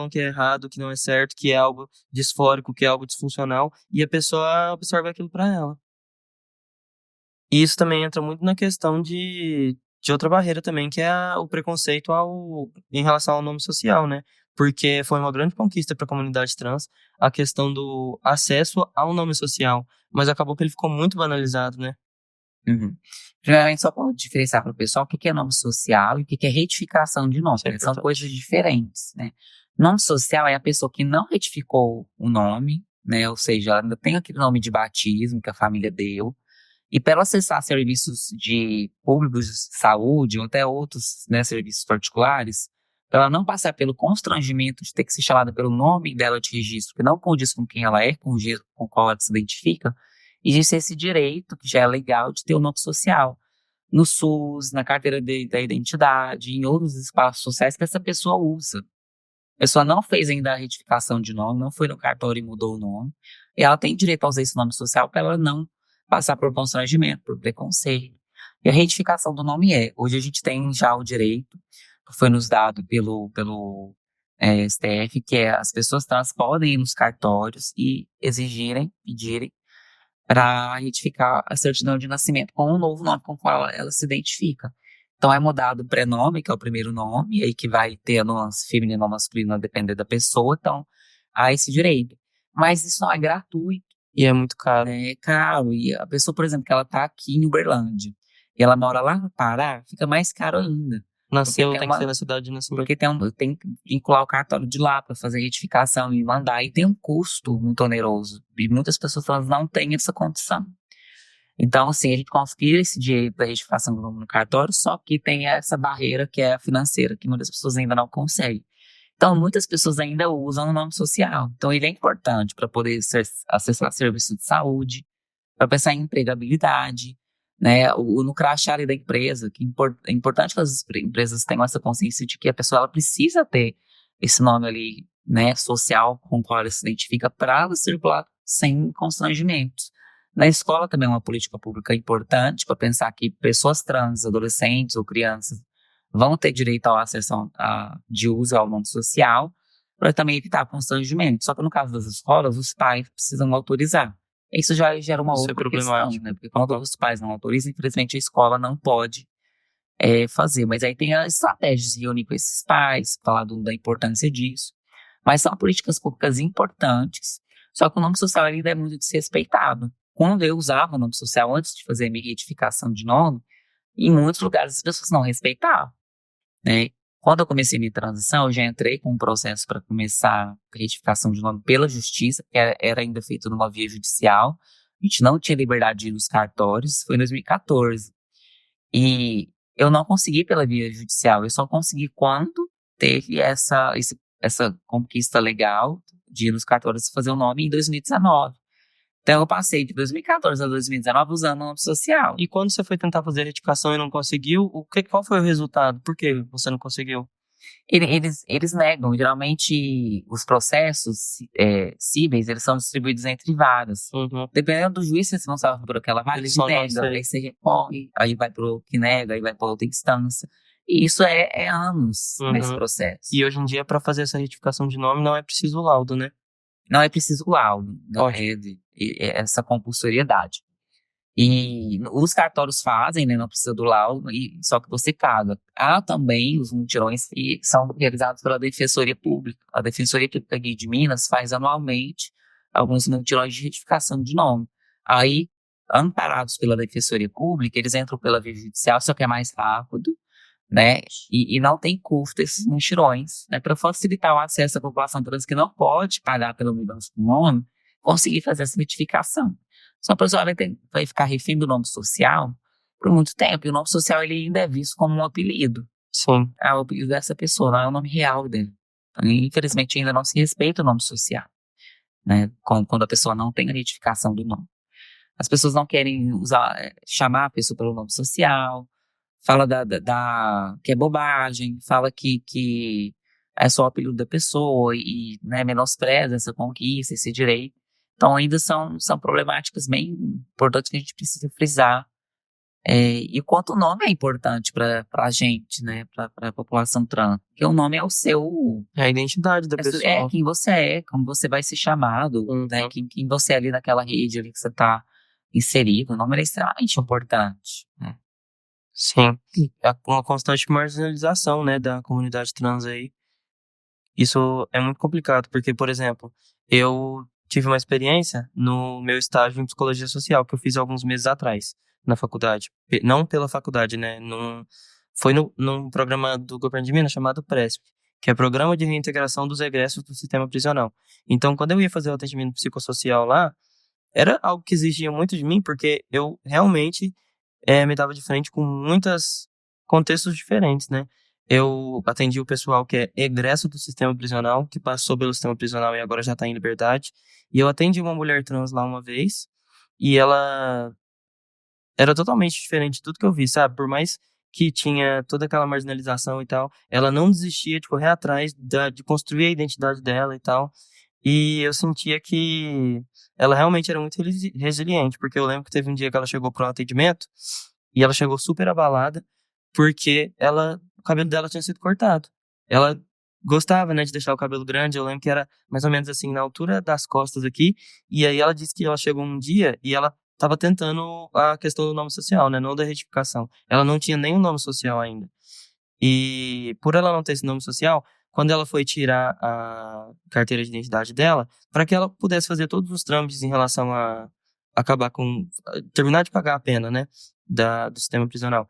que é errado, que não é certo, que é algo disfórico, que é algo disfuncional, e a pessoa absorve aquilo pra ela. E isso também entra muito na questão de outra barreira também, que é o preconceito em relação ao nome social, né? porque foi uma grande conquista para a comunidade trans a questão do acesso ao nome social, mas acabou que ele ficou muito banalizado, né? Uhum. Primeiramente, só para diferenciar para o pessoal o que é nome social e o que é retificação de nome. Isso é São importante. coisas diferentes, né? Nome social é a pessoa que não retificou o nome, né? Ou seja, ela ainda tem aquele nome de batismo que a família deu. E para ela acessar serviços de públicos de saúde ou até outros, né, serviços particulares, para ela não passar pelo constrangimento de ter que ser chamada pelo nome dela de registro, que não condiz com quem ela é, com o jeito com qual ela se identifica, existe esse direito, que já é legal, de ter o nome social. No SUS, na carteira da identidade, em outros espaços sociais que essa pessoa usa. A pessoa não fez ainda a retificação de nome, não foi no cartório e mudou o nome. E ela tem direito a usar esse nome social para ela não passar por constrangimento, por preconceito. E a retificação do nome hoje a gente tem já o direito, que foi nos dado pelo STF, que é as pessoas trans podem ir nos cartórios e pedirem para retificar a certidão de nascimento com um novo nome com o qual ela se identifica. Então é mudado o prenome, que é o primeiro nome, e aí que vai ter a nuance feminina ou masculina, a depender da pessoa, então há esse direito. Mas isso não é gratuito, E é muito caro. né? É caro. E a pessoa, por exemplo, que ela está aqui em Uberlândia, e ela mora lá no Pará, fica mais caro ainda. Nasceu, tem tem uma- que ser na cidade de nascimento. Porque tem que vincular o cartório de lá para fazer a retificação e mandar. E tem um custo muito oneroso. E muitas pessoas trans não têm essa condição. Então, assim, a gente conseguiu esse direito da retificação do nome no cartório, só que tem essa barreira que é a financeira, que muitas pessoas ainda não conseguem. Então, muitas pessoas ainda usam o nome social. Então, ele é importante para poder acessar serviços de saúde, para pensar em empregabilidade, né? No crachá ali da empresa, que é importante que as empresas tenham essa consciência de que a pessoa ela precisa ter esse nome ali, né, social com o qual ela se identifica para ela circular sem constrangimentos. Na escola também é uma política pública importante para pensar que pessoas trans, adolescentes ou crianças vão ter direito ao acesso de uso ao nome social, para também evitar constrangimento. Só que no caso das escolas, os pais precisam autorizar. Isso já gera uma Isso é outra questão, problemático. né? Porque quando os pais não autorizam, infelizmente a escola não pode fazer. Mas aí tem as estratégias de reunir com esses pais, falar da importância disso. Mas são políticas públicas importantes, só que o nome social ainda é muito desrespeitado. Quando eu usava o nome social antes de fazer a minha retificação de nome, em muitos lugares as pessoas não respeitavam, né? Quando eu comecei minha transição, eu já entrei com um processo para começar a retificação de nome pela justiça, que era ainda feito numa via judicial. A gente não tinha liberdade de ir nos cartórios, foi em 2014. E eu não consegui pela via judicial, eu só consegui quando teve essa conquista legal de ir nos cartórios fazer o nome em 2019. Então eu passei de 2014 a 2019 usando o nome social. E quando você foi tentar fazer a retificação e não conseguiu, qual foi o resultado? Por que você não conseguiu? Eles negam. Geralmente, os processos cíveis, eles são distribuídos entre varas. Uhum. Dependendo do juiz responsável por aquela vara, ele Eles só não nega. aceitam. Aí você recorre, aí vai pro que nega, aí vai pra outra instância. E isso é anos Uhum. nesse processo. E hoje em dia, para fazer essa retificação de nome, não é preciso laudo, né? Não é preciso laudo, não Ótimo. essa compulsoriedade. E os cartórios fazem, né, não precisa do laudo, só que você paga. Há também os mutirões que são realizados pela Defensoria Pública. A Defensoria Pública aqui de Minas faz anualmente alguns mutirões de retificação de nome. Aí, amparados pela Defensoria Pública, eles entram pela via judicial, só que é mais rápido, né? E não tem custo esses mutirões, né? Para facilitar o acesso à população trans que não pode pagar pela mudança do nome, conseguir fazer essa retificação. Só a pessoa vai ficar refém do nome social por muito tempo. E o nome social ele ainda é visto como um apelido. Sim. É o apelido dessa pessoa, não é o nome real dele. Então, infelizmente, ainda não se respeita o nome social, né? Quando a pessoa não tem a retificação do nome. As pessoas não querem chamar a pessoa pelo nome social, fala que é bobagem, fala que é só o apelido da pessoa e né, menospreza essa conquista, esse direito. Então, ainda são problemáticas bem importantes que a gente precisa frisar. E o quanto o nome é importante para a gente, né? Para a população trans. Porque o nome é o seu. É a identidade da pessoa. É quem você é, como você vai ser chamado, né? Quem você é ali naquela rede ali que você está inserido. O nome é extremamente importante, né? Sim. Uma constante marginalização, né, da comunidade trans aí. Isso é muito complicado, porque, por exemplo, eu tive uma experiência no meu estágio em psicologia social, que eu fiz alguns meses atrás, na faculdade. Não pela faculdade, né? Foi num programa do governo de Minas chamado PRESP, que é Programa de Reintegração dos Egressos do Sistema Prisional. Então, quando eu ia fazer o atendimento psicossocial lá, era algo que exigia muito de mim, porque eu realmente me dava de frente com muitos contextos diferentes, né? Eu atendi o pessoal que é egresso do sistema prisional, que passou pelo sistema prisional e agora já está em liberdade. E eu atendi uma mulher trans lá uma vez, e ela era totalmente diferente de tudo que eu vi, sabe? Por mais que tinha toda aquela marginalização e tal, ela não desistia de correr atrás de construir a identidade dela e tal. E eu sentia que ela realmente era muito resiliente, porque eu lembro que teve um dia que ela chegou para um atendimento e ela chegou super abalada porque o cabelo dela tinha sido cortado. Ela gostava, né, de deixar o cabelo grande, eu lembro que era mais ou menos assim na altura das costas aqui, e aí ela disse que ela chegou um dia e ela estava tentando a questão do nome social, né, não da retificação. Ela não tinha nenhum nome social ainda. E por ela não ter esse nome social, quando ela foi tirar a carteira de identidade dela, para que ela pudesse fazer todos os trâmites em relação a acabar com, terminar de pagar a pena, né, do sistema prisional,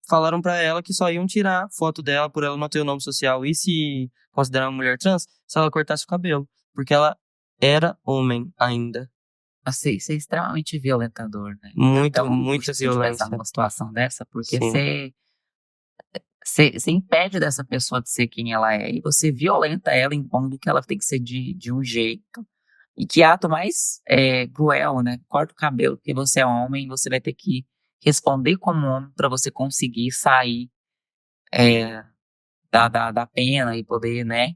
falaram para ela que só iam tirar foto dela por ela não ter o nome social e se considerar uma mulher trans, se ela cortasse o cabelo, porque ela era homem ainda. Assim, isso é extremamente violentador, né? Muita Você pensar violência. numa situação dessa, porque Sim. você impede dessa pessoa de ser quem ela é e você violenta ela impondo que ela tem que ser de um jeito. E que ato mais cruel, né? Corta o cabelo porque você é homem e você vai ter que responder como homem para você conseguir sair da pena e poder, né,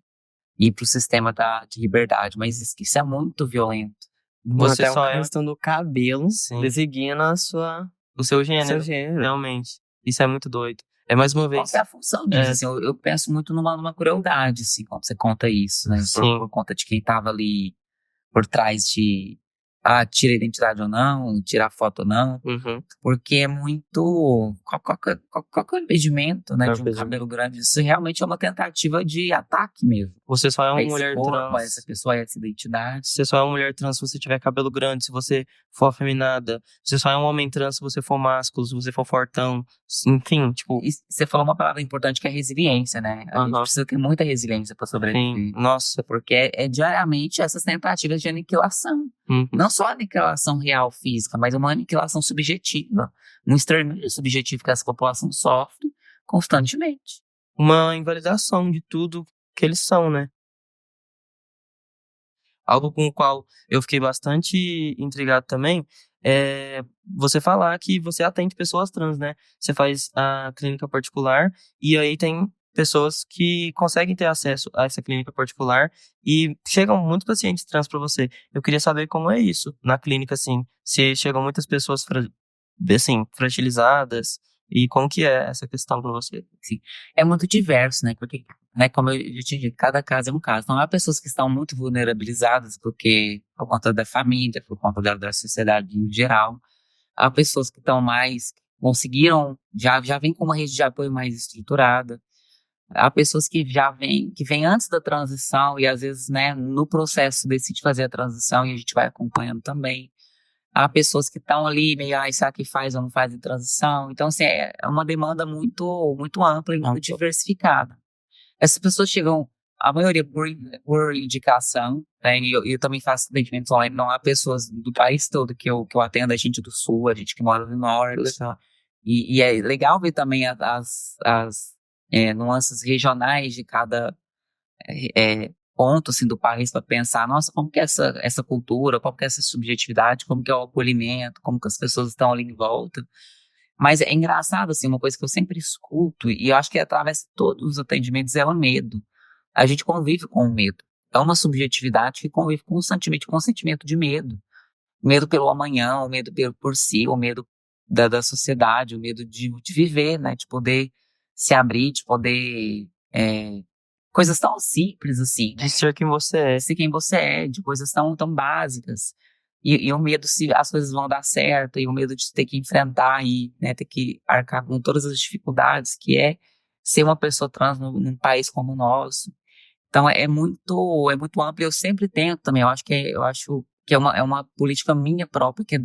ir pro sistema de liberdade. Mas isso é muito violento. Você Até só a questão do cabelo Sim. designa O seu o gênero, seu gênero. realmente. Isso é muito doido. É mais uma Qual vez. que é a função disso? Assim, eu penso muito numa crueldade, assim, quando você conta isso, né? Sim. Por conta de quem tava ali por trás de tira a identidade ou não, tirar foto ou não, Uhum. porque é muito. Qual que é o impedimento, né, Qual é o de um impedimento? cabelo grande? Isso realmente é uma tentativa de ataque mesmo. Você só é A uma esse mulher corpo, a trans. essa pessoa, a essa identidade. Você só é uma mulher trans se você tiver cabelo grande, se você for afeminada. Você só é um homem trans se você for másculo, se você for fortão. Enfim, tipo. E você falou uma palavra importante que é resiliência, né? A gente precisa ter muita resiliência para sobreviver. Sim. Nossa. Porque é diariamente essas tentativas de aniquilação. Uhum. Não só a aniquilação real física, mas uma aniquilação subjetiva. Um extermínio subjetivo que essa população sofre constantemente. Uma invalidação de tudo que eles são, né? Algo com o qual eu fiquei bastante intrigado também é você falar que você atende pessoas trans, né? Você faz a clínica particular e aí tem pessoas que conseguem ter acesso a essa clínica particular e chegam muitos pacientes trans para você. Eu queria saber como é isso na clínica, assim, se chegam muitas pessoas assim, fragilizadas e como que é essa questão para você? Sim. É muito diverso, né? Porque, né, como eu já tinha dito, cada caso é um caso. Então, há pessoas que estão muito vulnerabilizadas por conta da família, por conta da sociedade em geral. Há pessoas que estão mais, conseguiram, já vem com uma rede de apoio mais estruturada. Há pessoas que que vêm antes da transição e às vezes, né, no processo decide fazer a transição e a gente vai acompanhando também. Há pessoas que estão ali meio, será que faz ou não faz a transição? Então, assim, é uma demanda muito, muito ampla e muito diversificada. Essas pessoas chegam, a maioria por indicação, né? E eu também faço atendimentos online. Não há pessoas do país todo que eu atendo, a gente do Sul, a gente que mora no Norte. E é legal ver também as nuances regionais de cada ponto assim, do país para pensar, nossa, como que é essa cultura, como que é essa subjetividade, como que é o acolhimento, como que as pessoas estão ali em volta. Mas é engraçado, assim, uma coisa que eu sempre escuto, e eu acho que através de todos os atendimentos, é o medo. A gente convive com o medo. É uma subjetividade que convive constantemente com o sentimento de medo. Medo pelo amanhã, o medo por si, o medo da sociedade, o medo de viver, né? De poder se abrir, de poder... coisas tão simples, assim, né? De ser quem você é. De ser quem você é, de coisas tão básicas. E o medo se as coisas vão dar certo, e o medo de ter que enfrentar e, né, ter que arcar com todas as dificuldades que é ser uma pessoa trans num país como o nosso. Então é muito amplo. Eu sempre tento também. Eu acho que é uma política minha própria, que é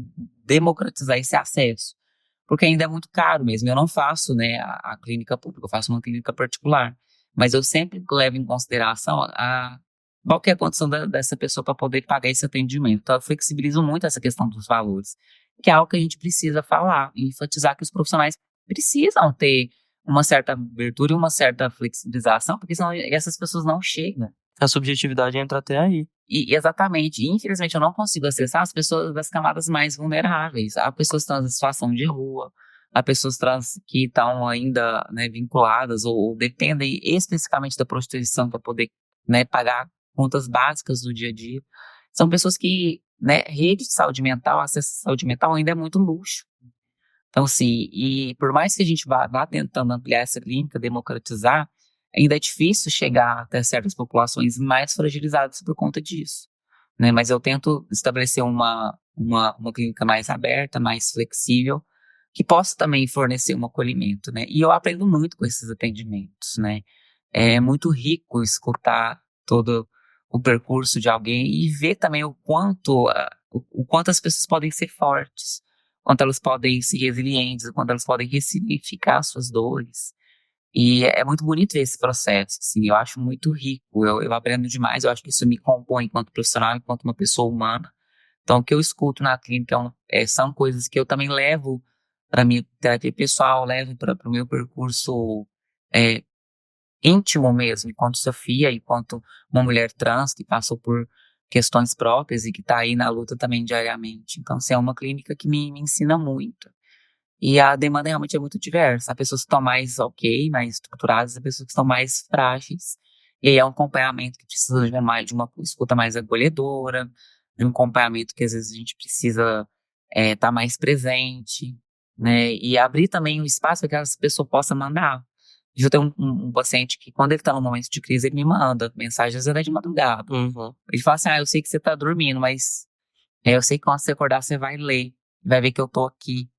democratizar esse acesso. Porque ainda é muito caro mesmo. Eu não faço, né, a clínica pública, eu faço uma clínica particular. Mas eu sempre levo em consideração qual que é a condição dessa pessoa para poder pagar esse atendimento. Então eu flexibilizo muito essa questão dos valores, que é algo que a gente precisa falar e enfatizar que os profissionais precisam ter uma certa abertura e uma certa flexibilização, porque senão essas pessoas não chegam. A subjetividade entra até aí. E exatamente, e infelizmente eu não consigo acessar as pessoas das camadas mais vulneráveis. Há pessoas trans em situação de rua, há pessoas trans que estão ainda, né, vinculadas ou dependem especificamente da prostituição para poder, né, pagar contas básicas do dia a dia. São pessoas que, né, rede de saúde mental, acesso à saúde mental ainda é muito luxo. Então, assim, e por mais que a gente vá tentando ampliar essa clínica, democratizar, ainda é difícil chegar até certas populações mais fragilizadas por conta disso, né? Mas eu tento estabelecer uma clínica mais aberta, mais flexível, que possa também fornecer um acolhimento, né? E eu aprendo muito com esses atendimentos, né? É muito rico escutar todo o percurso de alguém e ver também o quanto as pessoas podem ser fortes, quanto elas podem ser resilientes, quanto elas podem ressignificar suas dores. E é muito bonito ver esse processo, assim, eu acho muito rico, eu aprendo demais, eu acho que isso me compõe enquanto profissional, enquanto uma pessoa humana. Então, o que eu escuto na clínica são coisas que eu também levo para minha terapia pessoal, levo para o meu percurso é, íntimo mesmo, enquanto Sofia, enquanto uma mulher trans que passou por questões próprias e que está aí na luta também diariamente. Então, assim, é uma clínica que me ensina muito. E a demanda realmente é muito diversa. Há pessoas que estão mais mais estruturadas, há pessoas que estão mais frágeis. E aí é um acompanhamento que precisa de uma escuta mais acolhedora, de um acompanhamento que às vezes a gente precisa estar mais presente, né? E abrir também um espaço para que essa pessoa possa mandar. Eu tenho um paciente que, quando ele está num momento de crise, ele me manda mensagens até de madrugada. Uhum. Ele fala assim, eu sei que você está dormindo, mas eu sei que quando você acordar, você vai ler, vai ver que eu tô aqui,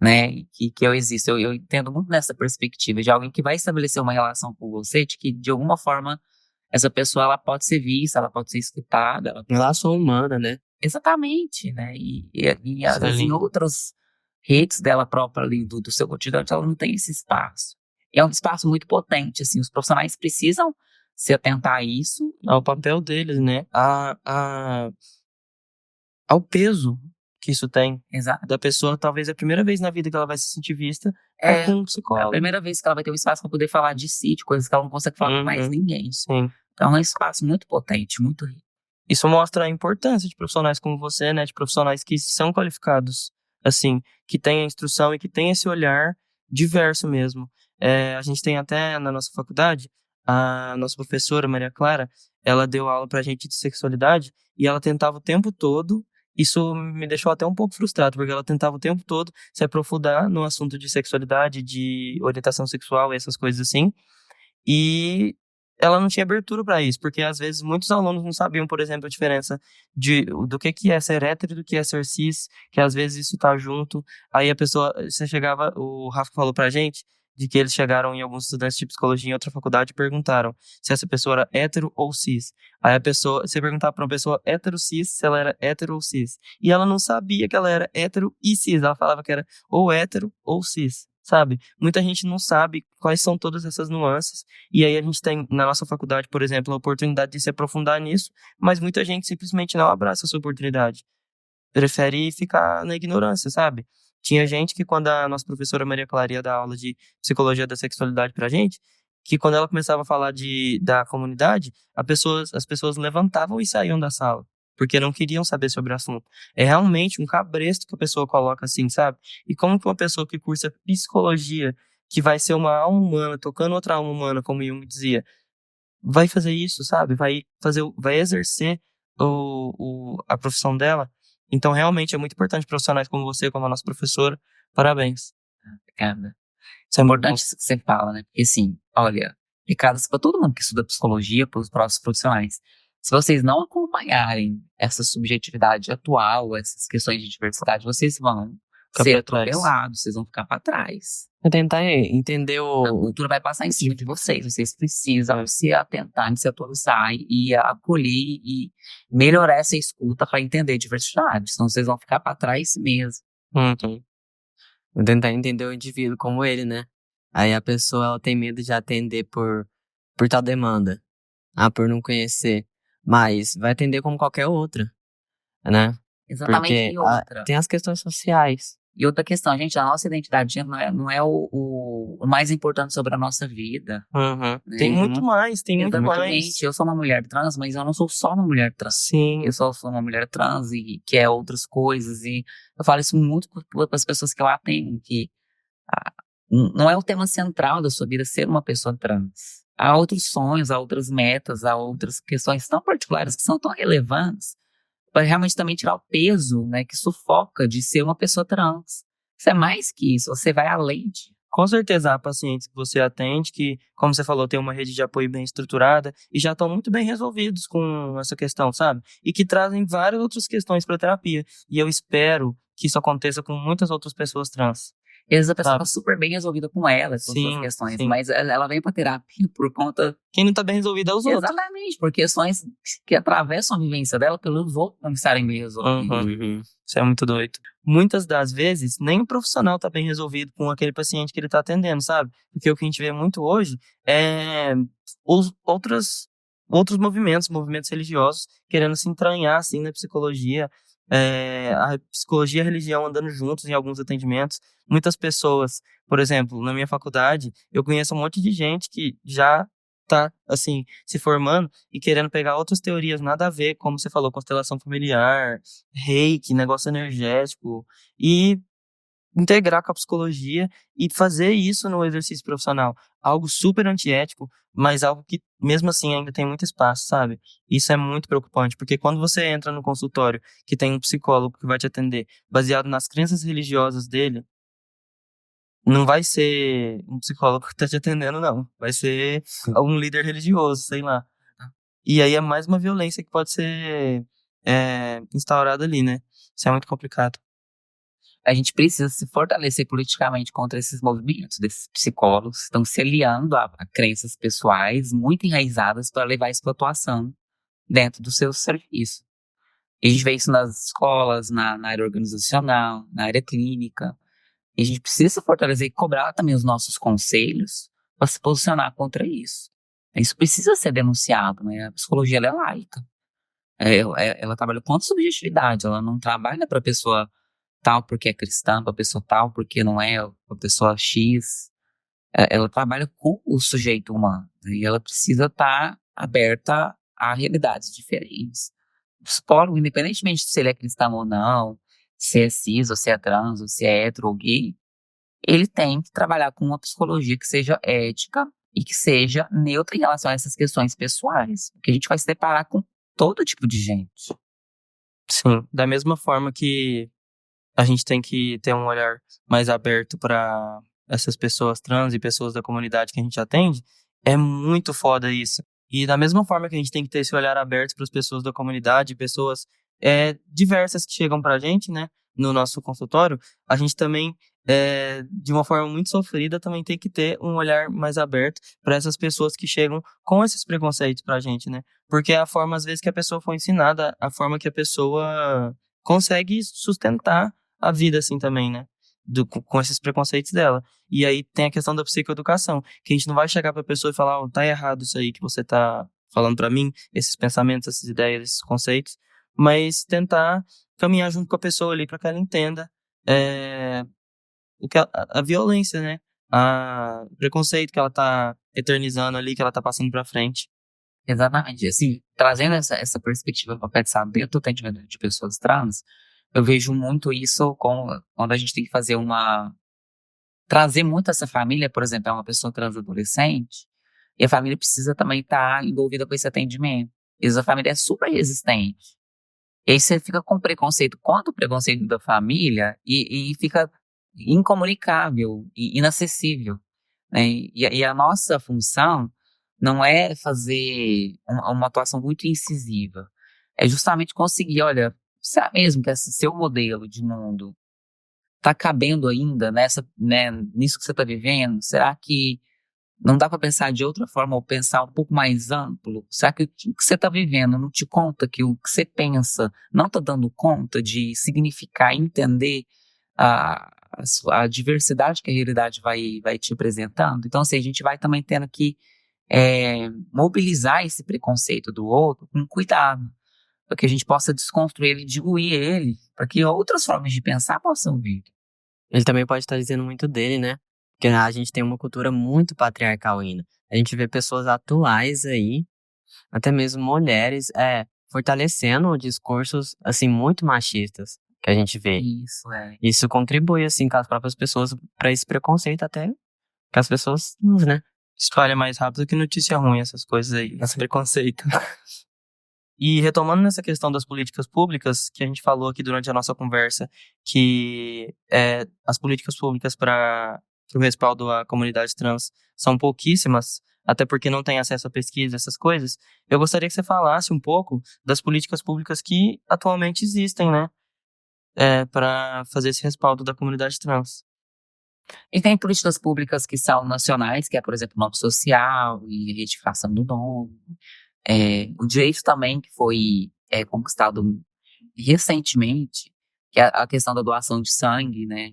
né, que eu existo. Eu entendo muito nessa perspectiva de alguém que vai estabelecer uma relação com você, de que, de alguma forma, essa pessoa, ela pode ser vista, ela pode ser escutada. Relação humana, né? Exatamente, né, e às Isso é vezes em lindo. outras redes dela própria ali, do seu cotidiano, ela não tem esse espaço. E é um espaço muito potente, assim, os profissionais precisam se atentar a isso. Ao papel deles, né? Ao peso que isso tem. Exato. Da pessoa, talvez é a primeira vez na vida que ela vai se sentir vista É com um a psicólogo. primeira vez que ela vai ter um espaço para poder falar de si, de coisas que ela não consegue falar com mais ninguém. Sim. Então é um espaço muito potente, muito rico. Isso mostra a importância de profissionais como você, né? De profissionais que são qualificados, assim, que têm a instrução e que têm esse olhar diverso mesmo. A gente tem até na nossa faculdade, a nossa professora, Maria Clara, ela deu aula pra gente de sexualidade e ela tentava o tempo todo, isso me deixou até um pouco frustrado, porque ela tentava o tempo todo se aprofundar no assunto de sexualidade, de orientação sexual e essas coisas assim, e ela não tinha abertura para isso, porque às vezes muitos alunos não sabiam, por exemplo, a diferença do que é ser hétero e do que é ser cis, que às vezes isso tá junto. Aí a pessoa, você chegava, o Rafa falou pra gente, de que eles chegaram em alguns estudantes de psicologia em outra faculdade e perguntaram se essa pessoa era hétero ou cis. Aí a pessoa, você perguntava pra uma pessoa hétero cis, se ela era hétero ou cis. E ela não sabia que ela era hétero e cis, ela falava que era ou hétero ou cis. Sabe? Muita gente não sabe quais são todas essas nuances, e aí a gente tem na nossa faculdade, por exemplo, a oportunidade de se aprofundar nisso, mas muita gente simplesmente não abraça essa oportunidade, prefere ficar na ignorância, sabe? Tinha gente que, quando a nossa professora Maria Clara ia dar aula de psicologia da sexualidade pra gente, que quando ela começava a falar da comunidade, as pessoas levantavam e saíam da sala, porque não queriam saber sobre o assunto. É realmente um cabresto que a pessoa coloca assim, sabe? E como que uma pessoa que cursa psicologia, que vai ser uma alma humana, tocando outra alma humana, como Jung dizia, vai fazer isso, sabe? Vai exercer a profissão dela. Então, realmente, é muito importante profissionais como você, como a nossa professora. Parabéns. Obrigada. Isso é Importante isso que você fala, né? Porque, assim, olha, recados para todo mundo que estuda psicologia, para os próximos profissionais. Se vocês não acompanharem essa subjetividade atual, essas questões de diversidade, vocês vão Fica ser pra trás. atropelados, vocês vão ficar pra trás. É tentar entender A o. cultura vai passar em cima de vocês. Vocês precisam se atentar, se atualizar e acolher e melhorar essa escuta para entender diversidade. Senão vocês vão ficar para trás mesmo. Uhum. Tentar entender o indivíduo como ele, né? Aí a pessoa ela tem medo de atender por tal demanda. Por não conhecer. Mas vai atender como qualquer outra, né? Exatamente. Porque E outra. tem as questões sociais. E outra questão, gente, a nossa identidade não é o mais importante sobre a nossa vida. Uhum. Né? Tem muito mais, tem muito mais. Exatamente. Eu sou uma mulher trans, mas eu não sou só uma mulher trans. Sim. Eu sou uma mulher trans e que é outras coisas. E eu falo isso muito para as pessoas que eu atendo, que não é o tema central da sua vida ser uma pessoa trans. Há outros sonhos, há outras metas, há outras questões tão particulares que são tão relevantes para realmente também tirar o peso, né, que sufoca de ser uma pessoa trans. Isso é mais que isso, você vai além de. Com certeza há pacientes que você atende que, como você falou, tem uma rede de apoio bem estruturada e já estão muito bem resolvidos com essa questão, sabe? E que trazem várias outras questões para terapia. E eu espero que isso aconteça com muitas outras pessoas trans. Às vezes a pessoa Sabe? está super bem resolvida com elas, com suas questões, sim. mas ela vem para terapia por conta. Quem não tá bem resolvido é os outros. Exatamente, por questões que atravessam a vivência dela pelos outros não estarem bem resolvidos. Uhum. Isso é muito doido. Muitas das vezes, nem o profissional tá bem resolvido com aquele paciente que ele tá atendendo, sabe? Porque o que a gente vê muito hoje é outros movimentos religiosos querendo se entranhar, assim, na psicologia. A psicologia e a religião andando juntos em alguns atendimentos. Muitas pessoas, por exemplo, na minha faculdade, eu conheço um monte de gente que já tá, assim, se formando e querendo pegar outras teorias nada a ver, como você falou, constelação familiar, reiki, negócio energético, e integrar com a psicologia e fazer isso no exercício profissional. Algo super antiético, mas algo que, mesmo assim, ainda tem muito espaço, sabe? Isso é muito preocupante, porque quando você entra no consultório que tem um psicólogo que vai te atender baseado nas crenças religiosas dele, não vai ser um psicólogo que tá te atendendo, não. Vai ser um líder religioso, sei lá. E aí é mais uma violência que pode ser instaurada ali, né? Isso é muito complicado. A gente precisa se fortalecer politicamente contra esses movimentos desses psicólogos que estão se aliando a crenças pessoais muito enraizadas para levar isso para atuação dentro do seu serviço. E a gente vê isso nas escolas, na área organizacional, na área clínica. E a gente precisa se fortalecer e cobrar também os nossos conselhos para se posicionar contra isso. Isso precisa ser denunciado, né? A psicologia ela é laica. Ela trabalha com subjetividade, ela não trabalha para a pessoa tal porque é cristã, para a pessoa tal porque não é, para a pessoa X. Ela trabalha com o sujeito humano, né? E ela precisa estar aberta a realidades diferentes. O psicólogo, independentemente se ele é cristão ou não, se é cis ou se é trans, ou se é hétero ou gay, ele tem que trabalhar com uma psicologia que seja ética e que seja neutra em relação a essas questões pessoais, porque a gente vai se deparar com todo tipo de gente. Sim, da mesma forma que a gente tem que ter um olhar mais aberto para essas pessoas trans e pessoas da comunidade que a gente atende, é muito foda isso. E da mesma forma que a gente tem que ter esse olhar aberto para as pessoas da comunidade, pessoas diversas que chegam pra gente, né, no nosso consultório, a gente também, de uma forma muito sofrida, também tem que ter um olhar mais aberto para essas pessoas que chegam com esses preconceitos pra gente, né? Porque é a forma, às vezes, que a pessoa foi ensinada, a forma que a pessoa consegue sustentar a vida, assim, também, né? Com esses preconceitos dela. E aí tem a questão da psicoeducação, que a gente não vai chegar pra pessoa e falar, tá errado isso aí que você tá falando pra mim, esses pensamentos, essas ideias, esses conceitos, mas tentar caminhar junto com a pessoa ali para que ela entenda a violência, né? O preconceito que ela tá eternizando ali, que ela tá passando pra frente. Exatamente. Assim, trazendo essa perspectiva para pensar dentro do atendimento de pessoas trans, eu vejo muito isso quando a gente tem que fazer trazer muito essa família, por exemplo, é uma pessoa trans adolescente, e a família precisa também estar envolvida com esse atendimento. E a família é super resistente. E aí você fica com preconceito contra o preconceito da família e fica incomunicável e inacessível, né? E a nossa função não é fazer uma atuação muito incisiva. É justamente conseguir, olha, será mesmo que esse seu modelo de mundo tá cabendo ainda nisso que você tá vivendo? Será que não dá para pensar de outra forma ou pensar um pouco mais amplo? Será que o que você está vivendo não te conta que o que você pensa não está dando conta de significar, entender a diversidade que a realidade vai te apresentando? Então, assim, a gente vai também tendo que mobilizar esse preconceito do outro com cuidado, para que a gente possa desconstruir ele, diluir ele, para que outras formas de pensar possam vir. Ele também pode estar dizendo muito dele, né? Porque a gente tem uma cultura muito patriarcal ainda. A gente vê pessoas atuais aí, até mesmo mulheres, fortalecendo discursos, assim, muito machistas que a gente vê. Isso contribui, assim, com as próprias pessoas para esse preconceito até que as pessoas, né? Espalha mais rápido que notícia ruim, essas coisas aí, esse preconceito. E retomando nessa questão das políticas públicas, que a gente falou aqui durante a nossa conversa, que as políticas públicas para o respaldo à comunidade trans são pouquíssimas, até porque não tem acesso a pesquisa, essas coisas. Eu gostaria que você falasse um pouco das políticas públicas que atualmente existem, né, para fazer esse respaldo da comunidade trans. E tem políticas públicas que são nacionais, que é, por exemplo, o nome social e retificação do nome. O direito também que foi conquistado recentemente, que é a questão da doação de sangue, né?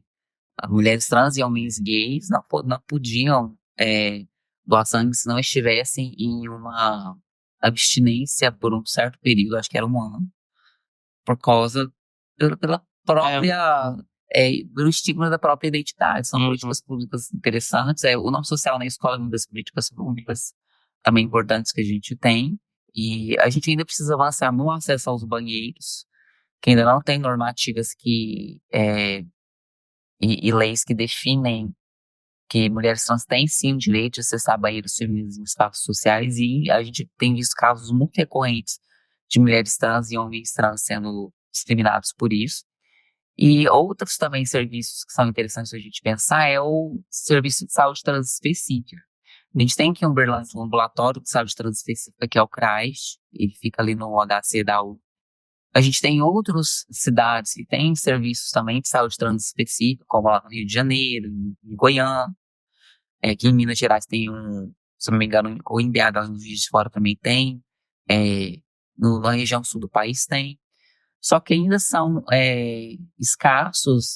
As mulheres trans e homens gays não podiam doar sangue se não estivessem em uma abstinência por um certo período, acho que era um ano, por causa pela própria pelo estigma da própria identidade. São políticas públicas interessantes. O nome social na escola é uma das políticas públicas também importantes que a gente tem. E a gente ainda precisa avançar no acesso aos banheiros, que ainda não tem normativas e leis que definem que mulheres trans têm sim o direito de acessar banheiros femininos em espaços sociais, e a gente tem visto casos muito recorrentes de mulheres trans e homens trans sendo discriminados por isso. E outros também serviços que são interessantes a gente pensar é o serviço de saúde trans específica. A gente tem aqui em Uberlândia um ambulatório de saúde trans específica, que é o CRAS, ele fica ali no HC da U. A gente tem outras cidades que têm serviços também de saúde trans específica, como lá no Rio de Janeiro, em Goiânia. Aqui em Minas Gerais tem se não me engano, ou em BH, no Juiz de Fora também tem. Na região sul do país tem. Só que ainda são escassos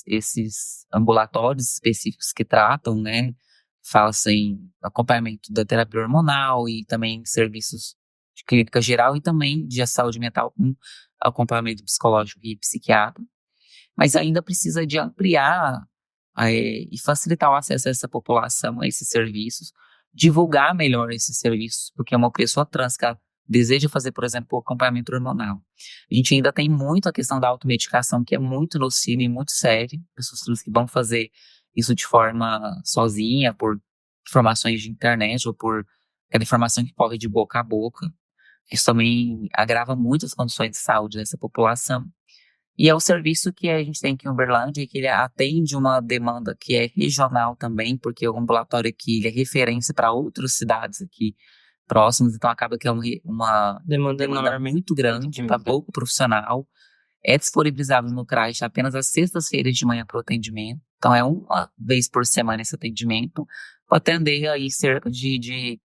esses ambulatórios específicos que tratam, né? Fala-se em acompanhamento da terapia hormonal e também serviços de clínica geral e também de saúde mental com acompanhamento psicológico e psiquiatra. Mas ainda precisa de ampliar e facilitar o acesso a essa população, a esses serviços, divulgar melhor esses serviços, porque uma pessoa trans que deseja fazer, por exemplo, o acompanhamento hormonal. A gente ainda tem muito a questão da automedicação, que é muito nociva e muito séria. Pessoas trans que vão fazer isso de forma sozinha, por informações de internet ou por aquela informação que corre de boca a boca. Isso também agrava muito as condições de saúde dessa população. E é um serviço que a gente tem aqui em Uberlândia, que ele atende uma demanda que é regional também, porque o ambulatório aqui ele é referência para outras cidades aqui próximas, então acaba que é uma demanda muito grande para pouco profissional. É disponibilizado no CRAS apenas às sextas-feiras de manhã para o atendimento. Então é uma vez por semana esse atendimento, para atender aí cerca de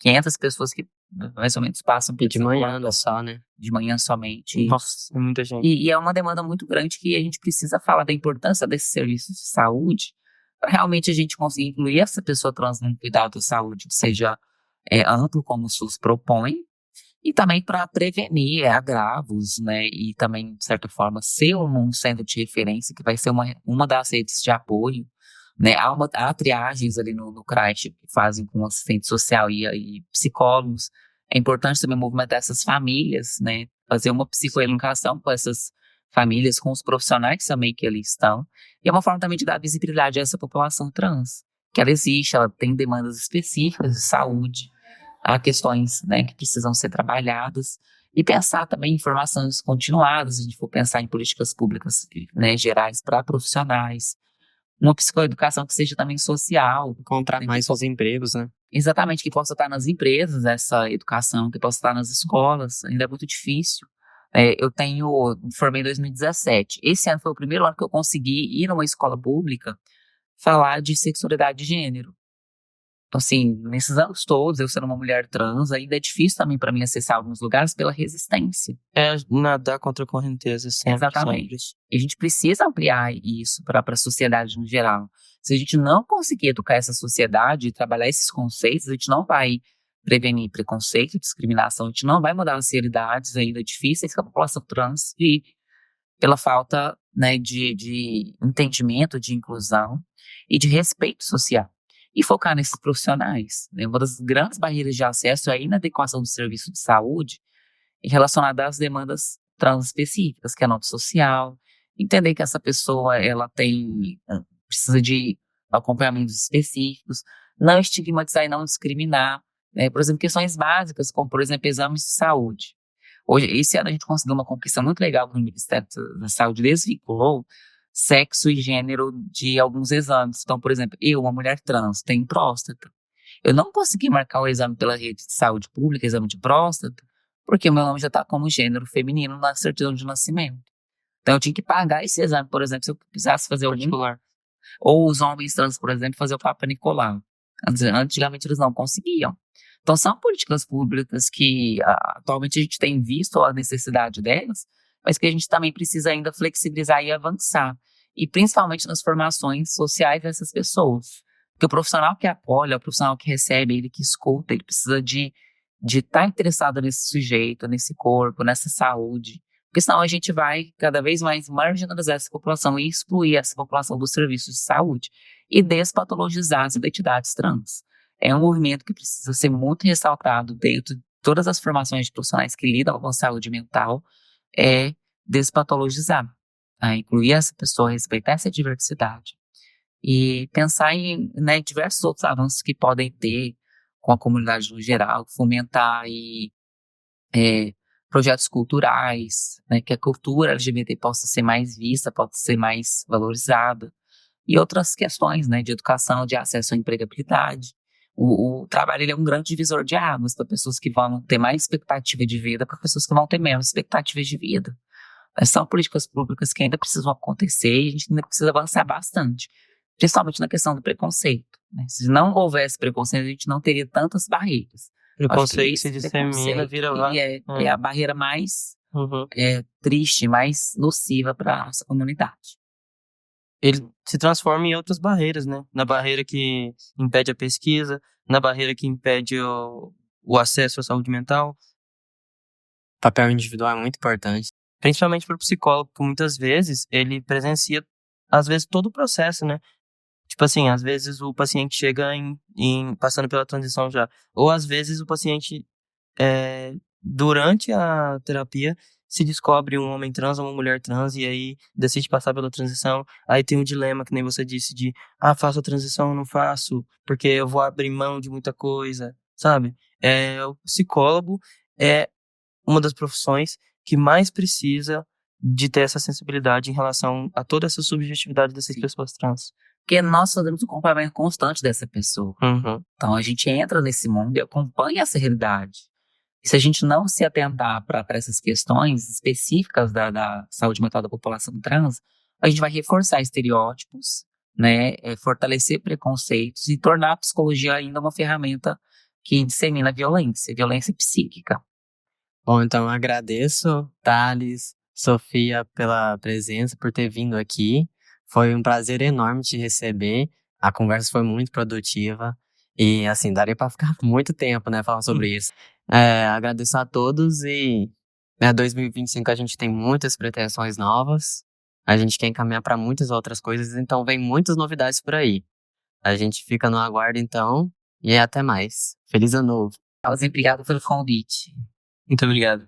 500 pessoas que mais ou menos passam por de manhã só, né? De manhã somente. Nossa, é muita gente. E é uma demanda muito grande que a gente precisa falar da importância desses serviços de saúde para realmente a gente conseguir incluir essa pessoa trans no cuidado da saúde, que seja amplo, como o SUS propõe, e também para prevenir agravos, né? E também, de certa forma, ser um centro de referência, que vai ser uma das redes de apoio, né? Há triagens ali no CRAS que fazem com assistente social e psicólogos. É importante também movimentar essas famílias, né? Fazer uma psicoeducação com essas famílias, com os profissionais também que ali estão. E é uma forma também de dar visibilidade a essa população trans, que ela existe, ela tem demandas específicas de saúde, há questões, né, que precisam ser trabalhadas, e pensar também em informações continuadas, se a gente for pensar em políticas públicas, né, gerais para profissionais, uma psicoeducação que seja também social. Encontrar mais os empregos, né? Exatamente, que possa estar nas empresas, essa educação, que possa estar nas escolas. Ainda é muito difícil. Eu formei em 2017. Esse ano foi o primeiro ano que eu consegui ir numa escola pública falar de sexualidade de gênero. Então, assim, nesses anos todos, eu sendo uma mulher trans, ainda é difícil também para mim acessar alguns lugares pela resistência. Nadar contra a correnteza sempre. Exatamente. Sempre. E a gente precisa ampliar isso para a sociedade no geral. Se a gente não conseguir educar essa sociedade e trabalhar esses conceitos, a gente não vai prevenir preconceito e discriminação, a gente não vai mudar as realidades ainda difíceis que a população trans vive pela falta, né, de entendimento, de inclusão e de respeito social. E focar nesses profissionais. Né? Uma das grandes barreiras de acesso é a inadequação do serviço de saúde relacionada às demandas trans específicas, que é a nota social, entender que essa pessoa ela precisa de acompanhamentos específicos, não estigmatizar e não discriminar. Né? Por exemplo, questões básicas, como, por exemplo, exames de saúde. Hoje, esse ano a gente conseguiu uma conquista muito legal que o Ministério da Saúde desvinculou sexo e gênero de alguns exames. Então, por exemplo, eu, uma mulher trans, tenho próstata. Eu não consegui marcar o exame pela rede de saúde pública, exame de próstata, porque o meu nome já está como gênero feminino na certidão de nascimento. Então, eu tinha que pagar esse exame, por exemplo, se eu precisasse fazer algum. Ou os homens trans, por exemplo, fazer o Papa Nicolau. Antigamente eles não conseguiam. Então, são políticas públicas que atualmente a gente tem visto a necessidade delas, mas que a gente também precisa ainda flexibilizar e avançar. E principalmente nas formações sociais dessas pessoas. Porque o profissional que acolhe, o profissional que recebe, ele que escuta, ele precisa de estar interessado nesse sujeito, nesse corpo, nessa saúde. Porque senão a gente vai cada vez mais marginalizar essa população e excluir essa população dos serviços de saúde e despatologizar as identidades trans. É um movimento que precisa ser muito ressaltado dentro de todas as formações de profissionais que lidam com saúde mental, é despatologizar, tá? Incluir essa pessoa, respeitar essa diversidade e pensar em, né, diversos outros avanços que podem ter com a comunidade no geral, fomentar projetos culturais, né, que a cultura LGBT possa ser mais vista, possa ser mais valorizada, e outras questões, né, de educação, de acesso à empregabilidade. O trabalho ele é um grande divisor de águas para pessoas que vão ter mais expectativa de vida, para pessoas que vão ter menos expectativas de vida. São políticas públicas que ainda precisam acontecer e a gente ainda precisa avançar bastante, principalmente na questão do preconceito. Né? Se não houvesse preconceito, a gente não teria tantas barreiras. Preconceito se dissemina, vira lá. É a barreira mais triste, mais nociva para a nossa comunidade. Ele se transforma em outras barreiras, né? Na barreira que impede a pesquisa, na barreira que impede o acesso à saúde mental. O papel individual é muito importante. Principalmente para o psicólogo, que muitas vezes ele presencia, às vezes, todo o processo, né? Tipo assim, às vezes o paciente chega passando pela transição já. Ou às vezes o paciente, durante a terapia, se descobre um homem trans ou uma mulher trans e aí decide passar pela transição. Aí tem um dilema, que nem você disse, de faço a transição ou não faço, porque eu vou abrir mão de muita coisa, sabe? O psicólogo é uma das profissões que mais precisa de ter essa sensibilidade em relação a toda essa subjetividade dessas pessoas trans. Porque nós fazemos um acompanhamento constante dessa pessoa. Então a gente entra nesse mundo e acompanha essa realidade. E se a gente não se atentar para essas questões específicas da saúde mental da população trans, a gente vai reforçar estereótipos, né, fortalecer preconceitos e tornar a psicologia ainda uma ferramenta que dissemina violência psíquica. Bom, então eu agradeço, Thales, Sofia, pela presença, por ter vindo aqui. Foi um prazer enorme te receber. A conversa foi muito produtiva. E, assim, daria pra ficar muito tempo, né, falando sobre isso. Agradeço a todos e, 2025 a gente tem muitas pretensões novas. A gente quer encaminhar para muitas outras coisas, então vem muitas novidades por aí. A gente fica no aguardo, então, e até mais. Feliz ano novo. Obrigado pelo convite. Muito obrigado.